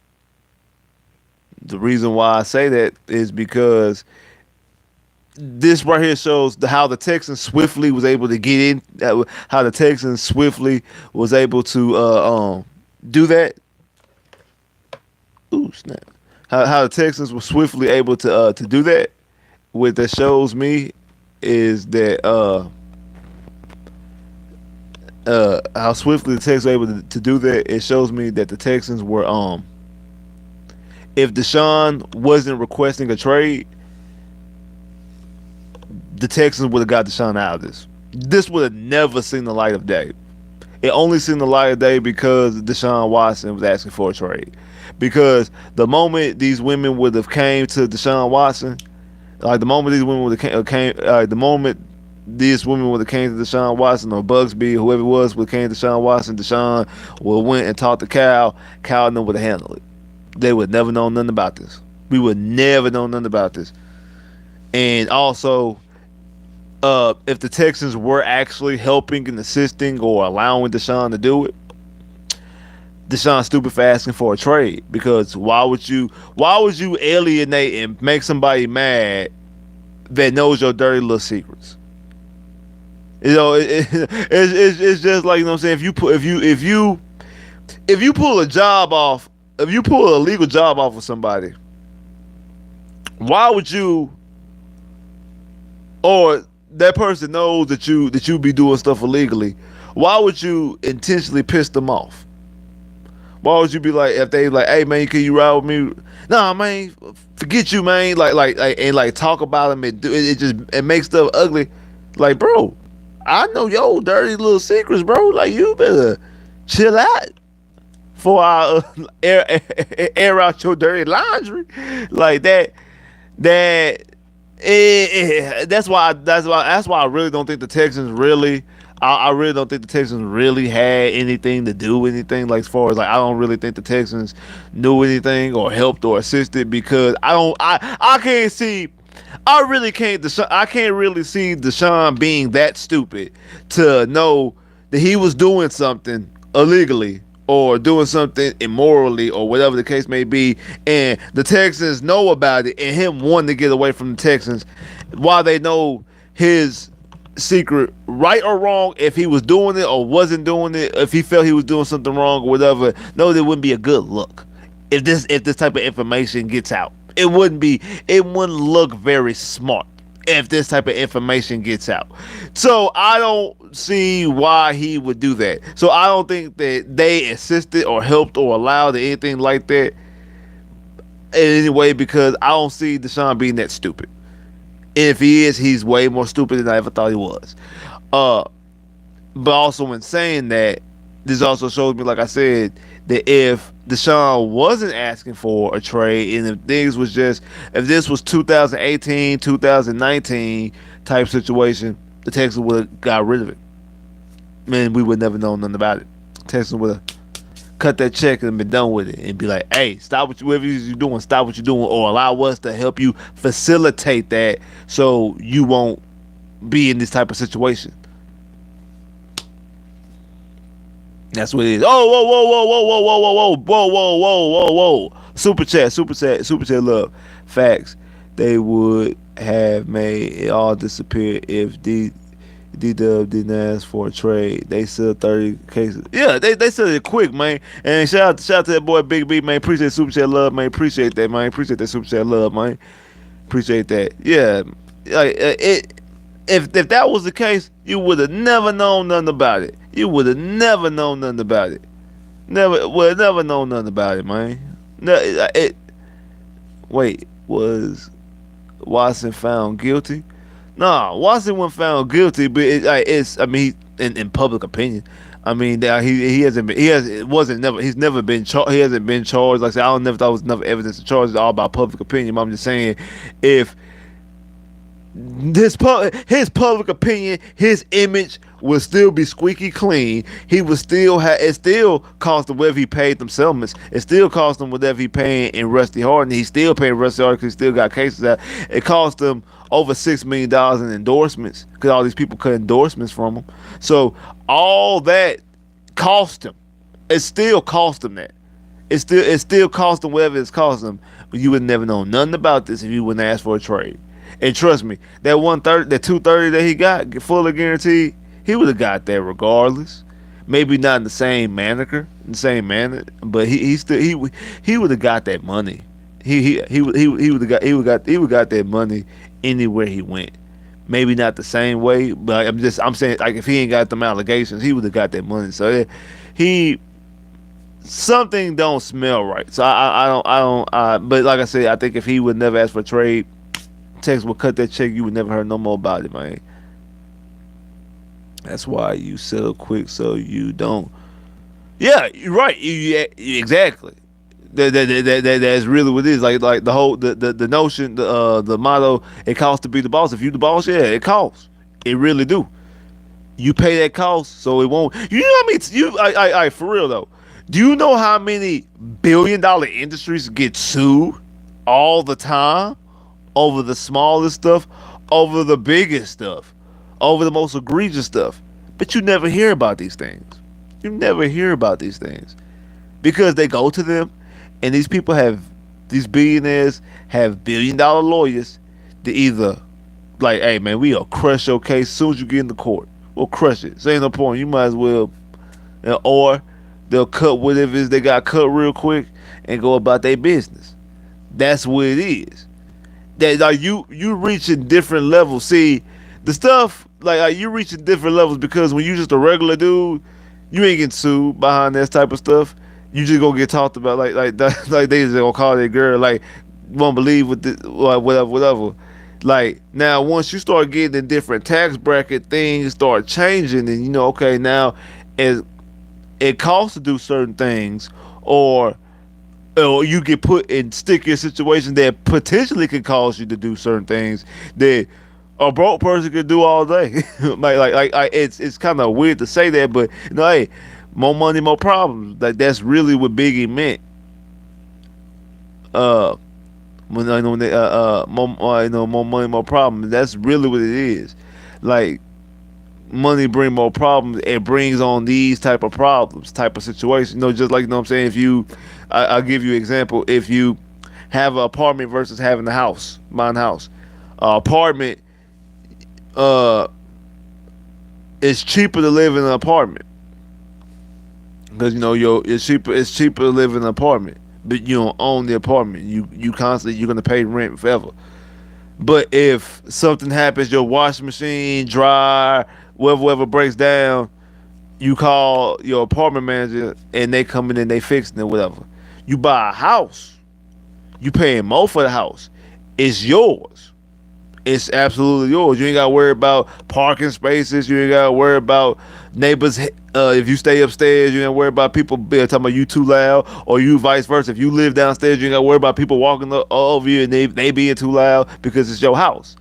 the reason why I say that is because this right here shows how the Texans swiftly was able to get in, how the Texans swiftly was able to do that. Ooh, snap! How the Texans were swiftly able to do that. What that shows me is that how swiftly the Texans were able to do that. It shows me that the Texans were if Deshaun wasn't requesting a trade, the Texans would have got Deshaun out of this. This would have never seen the light of day. It only seen the light of day because Deshaun Watson was asking for a trade. Because the moment these women would have came to Deshaun Watson, like the moment these women would have the moment these women would have came to Deshaun Watson or Bugsby, whoever it was, would have came to Deshaun Watson, Deshaun would have went and talked to Cal. Cal and them would have handled it. They would never know nothing about this. We would never know nothing about this. And also, if the Texans were actually helping and assisting or allowing Deshaun to do it, Deshaun's stupid for asking for a trade. Because why would you alienate and make somebody mad that knows your dirty little secrets? You know, it's just like, you know what I'm saying. If you pull a job off, if you pull a legal job off of somebody, why would you, or that person knows that you be doing stuff illegally, why would you intentionally piss them off? Why would you be like, if they like, hey man, can you ride with me? Nah, man, forget you, man. Like talk about them and do it. It just it makes stuff ugly. Like, bro, I know your dirty little secrets, bro. Like, you better chill out for our air out your dirty laundry. Like that. That's why I really don't think the Texans really. I really don't think the Texans really had anything to do with anything, like as far as like I don't really think the Texans knew anything or helped or assisted, because I can't see, I really can't, I can't really see Deshaun being that stupid to know that he was doing something illegally or doing something immorally or whatever the case may be, and the Texans know about it and him wanting to get away from the Texans while they know his secret, right or wrong, if he was doing it or wasn't doing it, if he felt he was doing something wrong or whatever. No, that wouldn't be a good look if this type of information gets out. It wouldn't look very smart if this type of information gets out. So I don't see why he would do that. So I don't think that they assisted or helped or allowed anything like that in any way, because I don't see Deshaun being that stupid. If he is, he's way more stupid than I ever thought he was. But also in saying that, this also shows me, like I said, that if Deshaun wasn't asking for a trade, and if this was 2018, 2019 type situation, the Texans would have got rid of it. Man, we would never know nothing about it. Texans would have cut that check and been done with it, and be like, hey, stop whatever you're doing, stop what you're doing, or allow us to help you facilitate that so you won't be in this type of situation. That's what it is. Oh, whoa, whoa, whoa, whoa, whoa, whoa, whoa, whoa, whoa, whoa, whoa, whoa. Super chat, love. Facts. They would have made it all disappear if D-Dub didn't ask for a trade. They sell 30 cases. Yeah, they sell it quick, man. And shout out to that boy Big B, man. Appreciate super chat love, man. Appreciate that, man. Appreciate that super chat love, man. Appreciate that. Yeah, like if that was the case, you would have never known nothing about it. You would have never known nothing about it. Never known nothing about it, man. No, was Watson found guilty? Nah, Watson wasn't found guilty, but it's. I mean, in public opinion, I mean, he's never been charged. He hasn't been charged. Like I said, I never thought it was enough evidence to charge. It's all about public opinion. But I'm just saying, if his public opinion, his image would still be squeaky clean. He would still have it. Still cost him whatever he paid them settlements. It still cost him whatever he paying in Rusty Harden. He still paying Rusty Harden because he still got cases out. It cost him over $6 million in endorsements because all these people cut endorsements from him. So all that cost him. It still cost him that. It still cost him whatever it's cost him. But you would never know nothing about this if you wouldn't ask for a trade. And trust me, that 130, that 230 that he got fully guaranteed, he would have got that regardless. Maybe not in the same manner, but he would have got that money. He would have got that money anywhere he went. Maybe not the same way, but I'm saying like if he ain't got them allegations, he would have got that money. So he something don't smell right. So but like I said, I think if he would never ask for a trade, Texas would cut that check. You would never heard no more about it, man. That's why you sell quick so you don't. Yeah, you're right. Exactly. That's really what it is. Like the whole the notion, the motto. It costs to be the boss. If you the boss, yeah, it costs. It really do. You pay that cost, so it won't. You know what I mean? I for real though. Do you know how many billion-dollar industries get sued all the time over the smallest stuff, over the biggest stuff, over the most egregious stuff? But you never hear about these things. You never hear about these things because they go to them, and these billionaires have billion-dollar lawyers to either like, hey man, we'll crush your case as soon as you get in the court. We'll crush it. So ain't no point. You might as well, or they'll cut whatever it is they got cut real quick and go about their business. That's what it is. That like you reaching different levels. See, the stuff like you reaching different levels because when you just a regular dude, you ain't getting sued behind that type of stuff. You just gonna get talked about like they just gonna call that girl like won't believe with the like, whatever. Like now, once you start getting in different tax bracket, things start changing, and okay, now as it costs to do certain things, or you get put in stickier situations that potentially could cause you to do certain things that a broke person could do all day. It's kind of weird to say that, but hey, more money, more problems. Like that's really what Biggie meant. When I know they, more money, more problems. That's really what it is. Like money bring more problems. It brings on these type of problems, type of situations. Just like what I'm saying. If I'll give you an example. If you have an apartment versus having a house, buying a house, apartment, it's cheaper to live in an apartment because it's cheaper to live in an apartment, but you don't own the apartment. You constantly you're gonna pay rent forever. But if something happens, your washing machine, dryer, whatever breaks down, you call your apartment manager and they come in and they fixing it, whatever. You buy a house, you paying more for the house. It's yours. It's absolutely yours. You ain't gotta worry about parking spaces. You ain't gotta worry about neighbors. If you stay upstairs, you ain't worry about people talking about you too loud, or you vice versa. If you live downstairs, you ain't gotta worry about people walking over you and they being too loud because it's your house.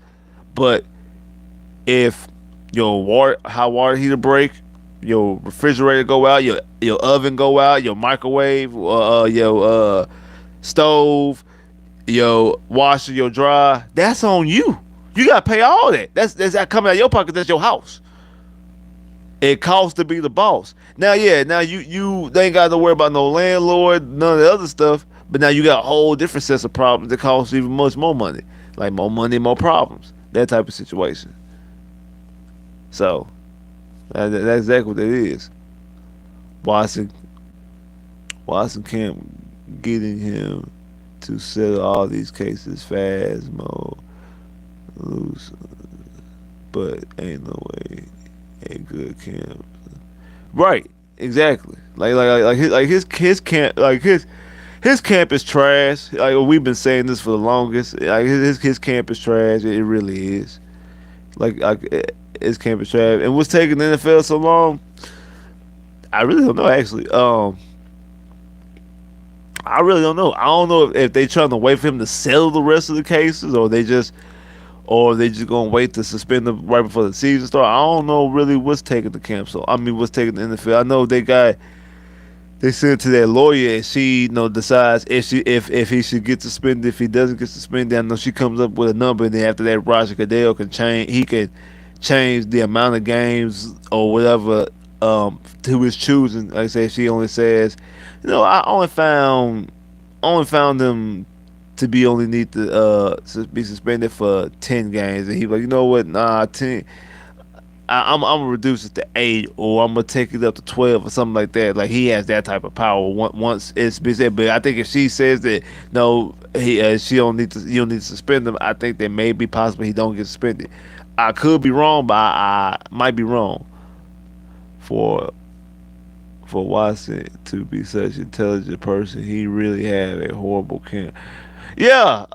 But if your hot water heater break, your refrigerator go out, your oven go out, your microwave, your stove, your washer, your dryer, that's on you. You gotta pay all that. That's that coming out of your pocket. That's your house. It costs to be the boss. Now, yeah, now you they ain't got to worry about no landlord, none of the other stuff. But now you got a whole different set of problems that cost even much more money. Like more money, more problems. That type of situation. So that's exactly what it is. Watson can't getting him to settle all these cases fast, more loose, but ain't no way a good camp. Right, exactly. His camp, his camp is trash. Like we've been saying this for the longest. Like his camp is trash. It really is. Like his camp is trash. And what's taking the NFL so long? I really don't know. Actually, I really don't know. I don't know if they trying to wait for him to settle the rest of the cases, or they just, or they just gonna wait to suspend them right before the season start. I don't know really what's taking the camp. So I mean, what's taking the NFL? I know they sent it to their lawyer, and she decides if he should get suspended. If he doesn't get suspended, I know she comes up with a number, and then after that, Roger Goodell can change. He can change the amount of games or whatever to his choosing. Like I said, she only says, I only found them to be only need to be suspended for 10 games, and he like, you know what, nah, 10. I'm gonna reduce it to 8, or I'm gonna take it up to 12, or something like that. Like he has that type of power once it's been said. But I think if she says that no, she don't need to, you don't need to suspend him. I think that may be possible he don't get suspended. I could be wrong, but I might be wrong. For Watson to be such an intelligent person, he really had a horrible camp. Yeah,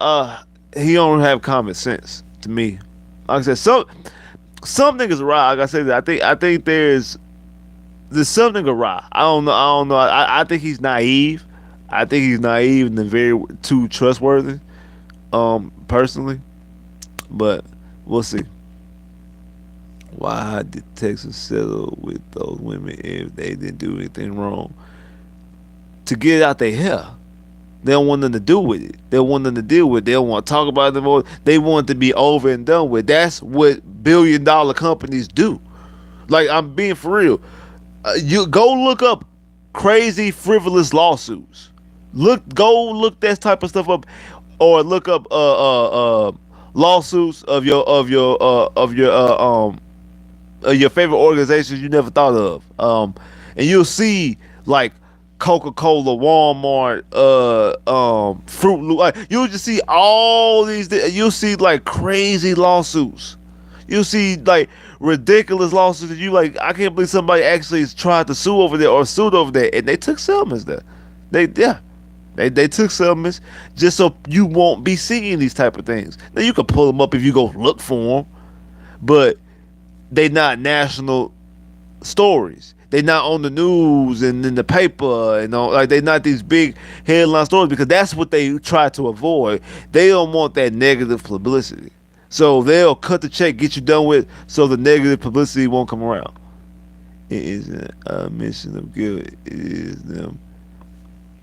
he don't have common sense to me. Like I said, some niggas awry. Like I said, I think there's something awry. I don't know. I don't know. I think he's naive. I think he's naive and very too trustworthy. Personally, but we'll see. Why did Texas settle with those women if they didn't do anything wrong? To get it out their hair. They don't want nothing to do with it. They don't want nothing to deal with it. They don't want to talk about it anymore. They want it to be over and done with. That's what billion-dollar companies do. Like, I'm being for real. You go look up crazy frivolous lawsuits. Go look that type of stuff up, or look up lawsuits of your favorite organizations you never thought of. And you'll see like Coca-Cola, Walmart, Fruit Loop. Like, you'll just see all these. You'll see like crazy lawsuits. You'll see like ridiculous lawsuits that you like. I can't believe somebody actually has tried to sue over there or sued over there, and they took settlements there. They took settlements just so you won't be seeing these type of things. Now you can pull them up if you go look for them, but they not national stories. They not on the news and in the paper, like they not these big headline stories, because that's what they try to avoid. They don't want that negative publicity, so they'll cut the check, get you done with, so the negative publicity won't come around. It isn't a mission of guilt. It is them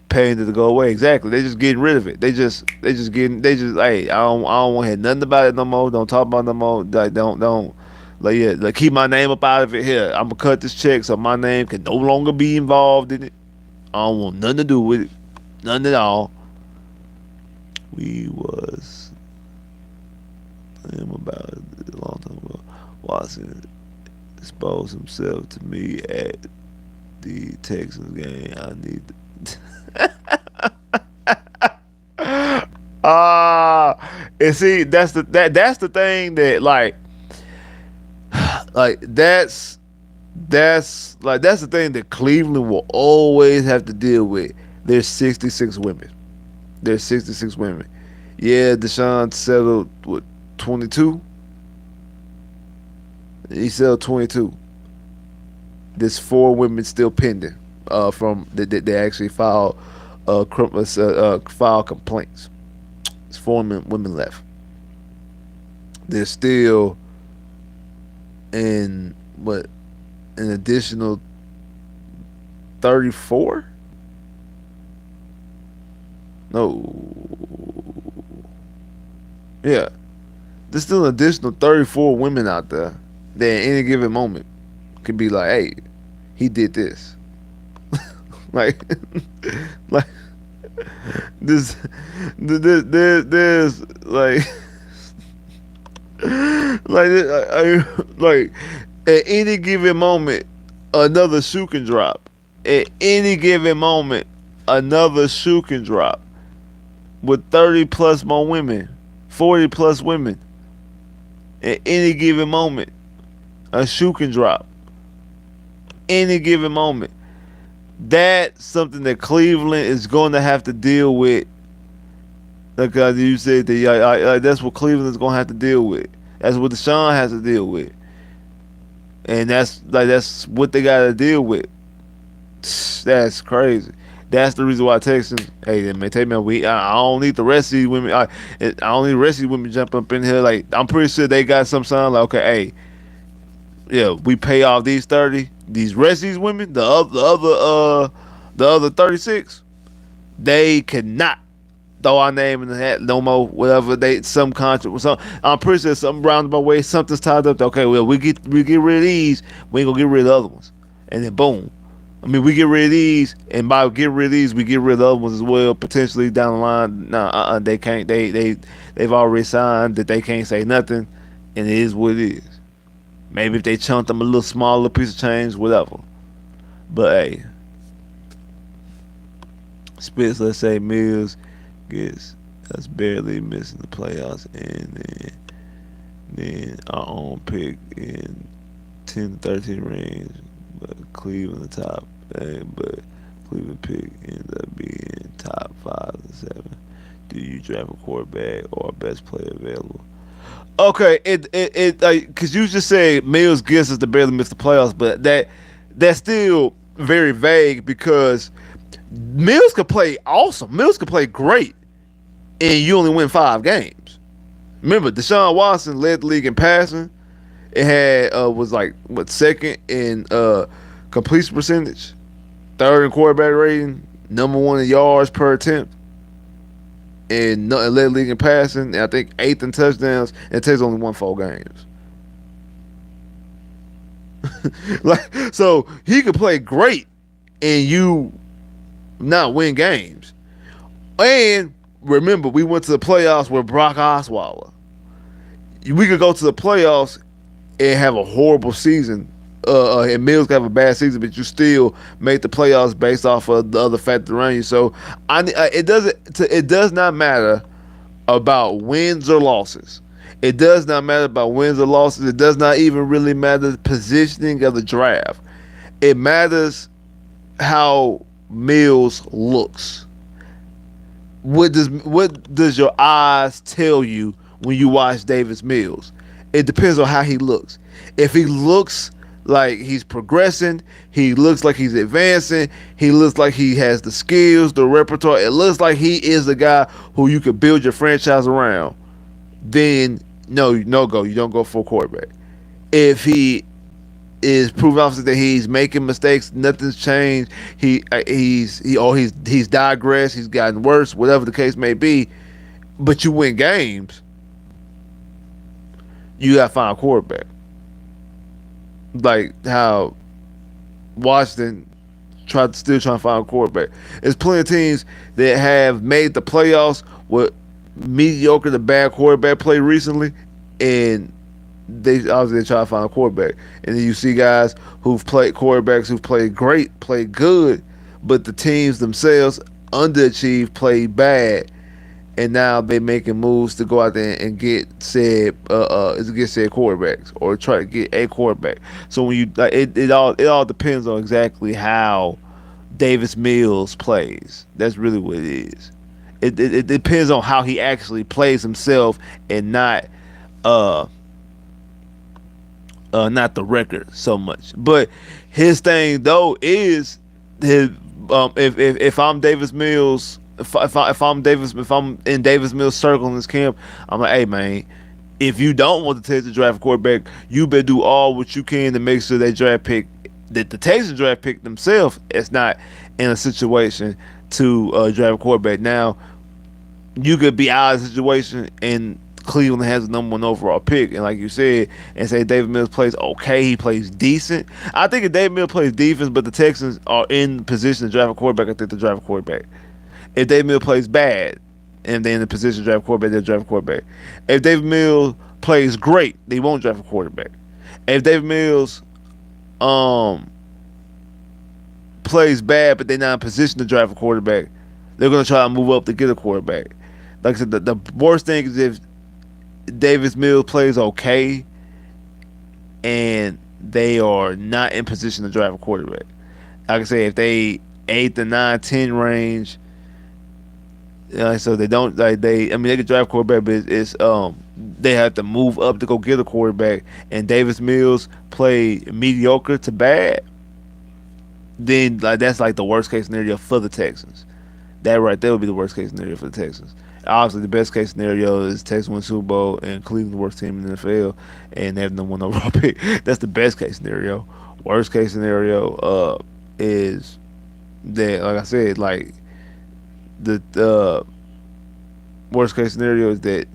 paying it to go away. Exactly. They just getting rid of it. They just hey, I don't want to hear nothing about it no more. Don't talk about it no more. Like, don't. Like, yeah, like, keep my name up out of it here. I'm gonna cut this check so my name can no longer be involved in it. I don't want nothing to do with it. None at all. We was about it a long time ago. Watson exposed himself to me at the Texans game. I need and see, that's the thing that that's the thing that Cleveland will always have to deal with. There's 66 women. There's 66 women. Yeah, Deshaun settled with 22. He settled 22. There's 4 women still pending. From they actually filed file complaints. There's 4 women left. There's still an additional 34. No. Yeah. There's still an additional 34 women out there that at any given moment could be like, hey, he did this. like, like there's like, like at any given moment, another shoe can drop. At any given moment, another shoe can drop. With 30 plus more women, 40 plus women, at any given moment, a shoe can drop. Any given moment. That's something that Cleveland is going to have to deal with. Like you said, that's what Cleveland is going to have to deal with. That's what Deshaun has to deal with. And that's what they got to deal with. That's crazy. That's the reason why Texans, hey, man, take me. I don't need the rest of these women. I don't need the rest of these women jump up in here. Like I'm pretty sure they got some sign like, okay, hey, yeah, we pay off these 30, these rest of these women, the other 36, they cannot throw our name in the hat no more. Whatever they some contract, some I'm pretty sure something roundabout way, something's tied up. Okay, well we get rid of these, we ain't gonna get rid of the other ones, and then boom. I mean, we get rid of these, and by getting rid of these, we get rid of the other ones as well. Potentially down the line, nah, they can't. They've already signed that they can't say nothing, and it is what it is. Maybe if they chunked them a little smaller piece of change, whatever. But hey, Spitz, let's say Mills gets us barely missing the playoffs, and then our own pick in 10 to 13 range, but Cleveland the top, but Cleveland pick ends up being top 5 to 7. Do you draft a quarterback or best player available? Okay, it because you just said Mills gets us to barely miss the playoffs, but that's still very vague because Mills could play awesome. Mills could play great, and you only win 5 games. Remember, Deshaun Watson led the league in passing. It had was like what second in completion percentage, third in quarterback rating, number 1 in yards per attempt, and led the league in passing. And I think 8th in touchdowns. And it takes only won 4 games. Like so, he could play great, and you not win games. And remember, we went to the playoffs with Brock Osweiler. We could go to the playoffs and have a horrible season, and Mills could have a bad season, but you still make the playoffs based off of the other factors around you. So it does not matter about wins or losses. It does not matter about wins or losses. It does not even really matter the positioning of the draft. It matters how Mills looks. What does your eyes tell you when you watch Davis Mills? It depends on how he looks. If he looks like he's progressing, he looks like he's advancing, he looks like he has the skills, the repertoire, it looks like he is the guy who you could build your franchise around, then no go. You don't go for a quarterback. If he is proven obviously that he's making mistakes, nothing's changed, he's digressed, he's gotten worse, whatever the case may be, but you win games, you gotta find a quarterback. Like how Washington still trying to find a quarterback. There's plenty of teams that have made the playoffs with mediocre to bad quarterback play recently, and they obviously try to find a quarterback. And then you see guys quarterbacks who've played great, played good, but the teams themselves underachieved, played bad, and now they making moves to go out there and get said quarterbacks or try to get a quarterback. So when you it all depends on exactly how Davis Mills plays. That's really what it is. It depends on how he actually plays himself and not the record so much. But his thing though is his if I'm Davis Mills. If I'm in Davis Mills' circle in this camp, I'm like, hey man, if you don't want the Texans to draft a quarterback, you better do all what you can to make sure that the Texans draft pick themselves is not in a situation to draft a quarterback. Now, you could be out of the situation and Cleveland has the number 1 overall pick, and like you said, and say David Mills plays okay, he plays decent. I think if David Mills plays defense, but the Texans are in position to draft a quarterback, I think they draft a quarterback. If David Mills plays bad and they're in the position to draft a quarterback, they'll draft a quarterback. If David Mills plays great, they won't draft a quarterback. If David Mills plays bad but they're not in position to draft a quarterback, they're going to try to move up to get a quarterback. Like I said, the worst thing is if Davis Mills plays okay and they are not in position to draft a quarterback. Like I say, if they 8 to 9, 10 range, so they don't they could draft quarterback, but it's they have to move up to go get a quarterback. And Davis Mills play mediocre to bad. then like that's like the worst case scenario for the Texans. That right there would be the worst case scenario for the Texans. Obviously, the best case scenario is Texans win Super Bowl and Cleveland the worst team in the NFL and they have the one overall pick. That's the best case scenario. Worst case scenario is that, like I said, like the worst case scenario is that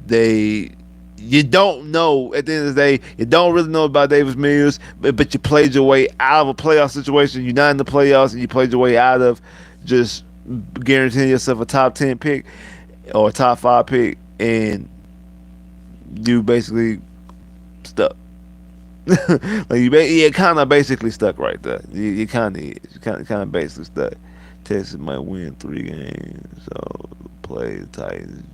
they you don't know at the end of the day. You don't really know about Davis Mills, but you played your way out of a playoff situation. You're not in the playoffs, and you played your way out of just guaranteeing yourself a top 10 pick or a top 5 pick, and you basically stuck. Like you kind of basically stuck right there. You kind of kind of basically stuck. Texas might win 3 games, so play the Titans,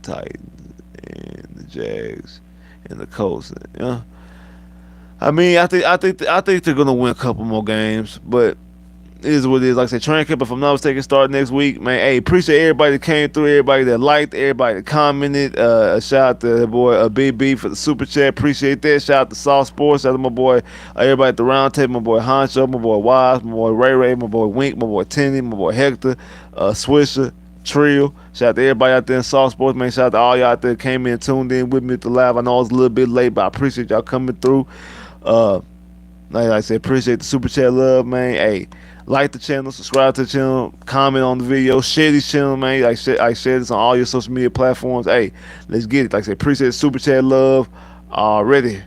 and the Jags, and the Colts. Yeah, I mean, I think they're gonna win a couple more games, but it is what it is. Like I said, training camp, if I'm not mistaken, start next week. Man, hey, appreciate everybody that came through, everybody that liked, everybody that commented. Shout out to the boy BB for the super chat. Appreciate that. Shout out to Soft Sports. Shout out to my boy, everybody at the round table, my boy Honcho, my boy Wise, my boy Ray Ray, my boy Wink, my boy Tenny, my boy Hector, Swisher, Trill. Shout out to everybody out there in Soft Sports, man. Shout out to all y'all out there that came in, tuned in with me at the live. I know I was a little bit late, but I appreciate y'all coming through. Uh, like I said, appreciate the super chat love, man. Hey, like the channel, subscribe to the channel, comment on the video, share this channel, man. I share this on all your social media platforms. Hey, let's get it. Like I said, appreciate the super chat love already.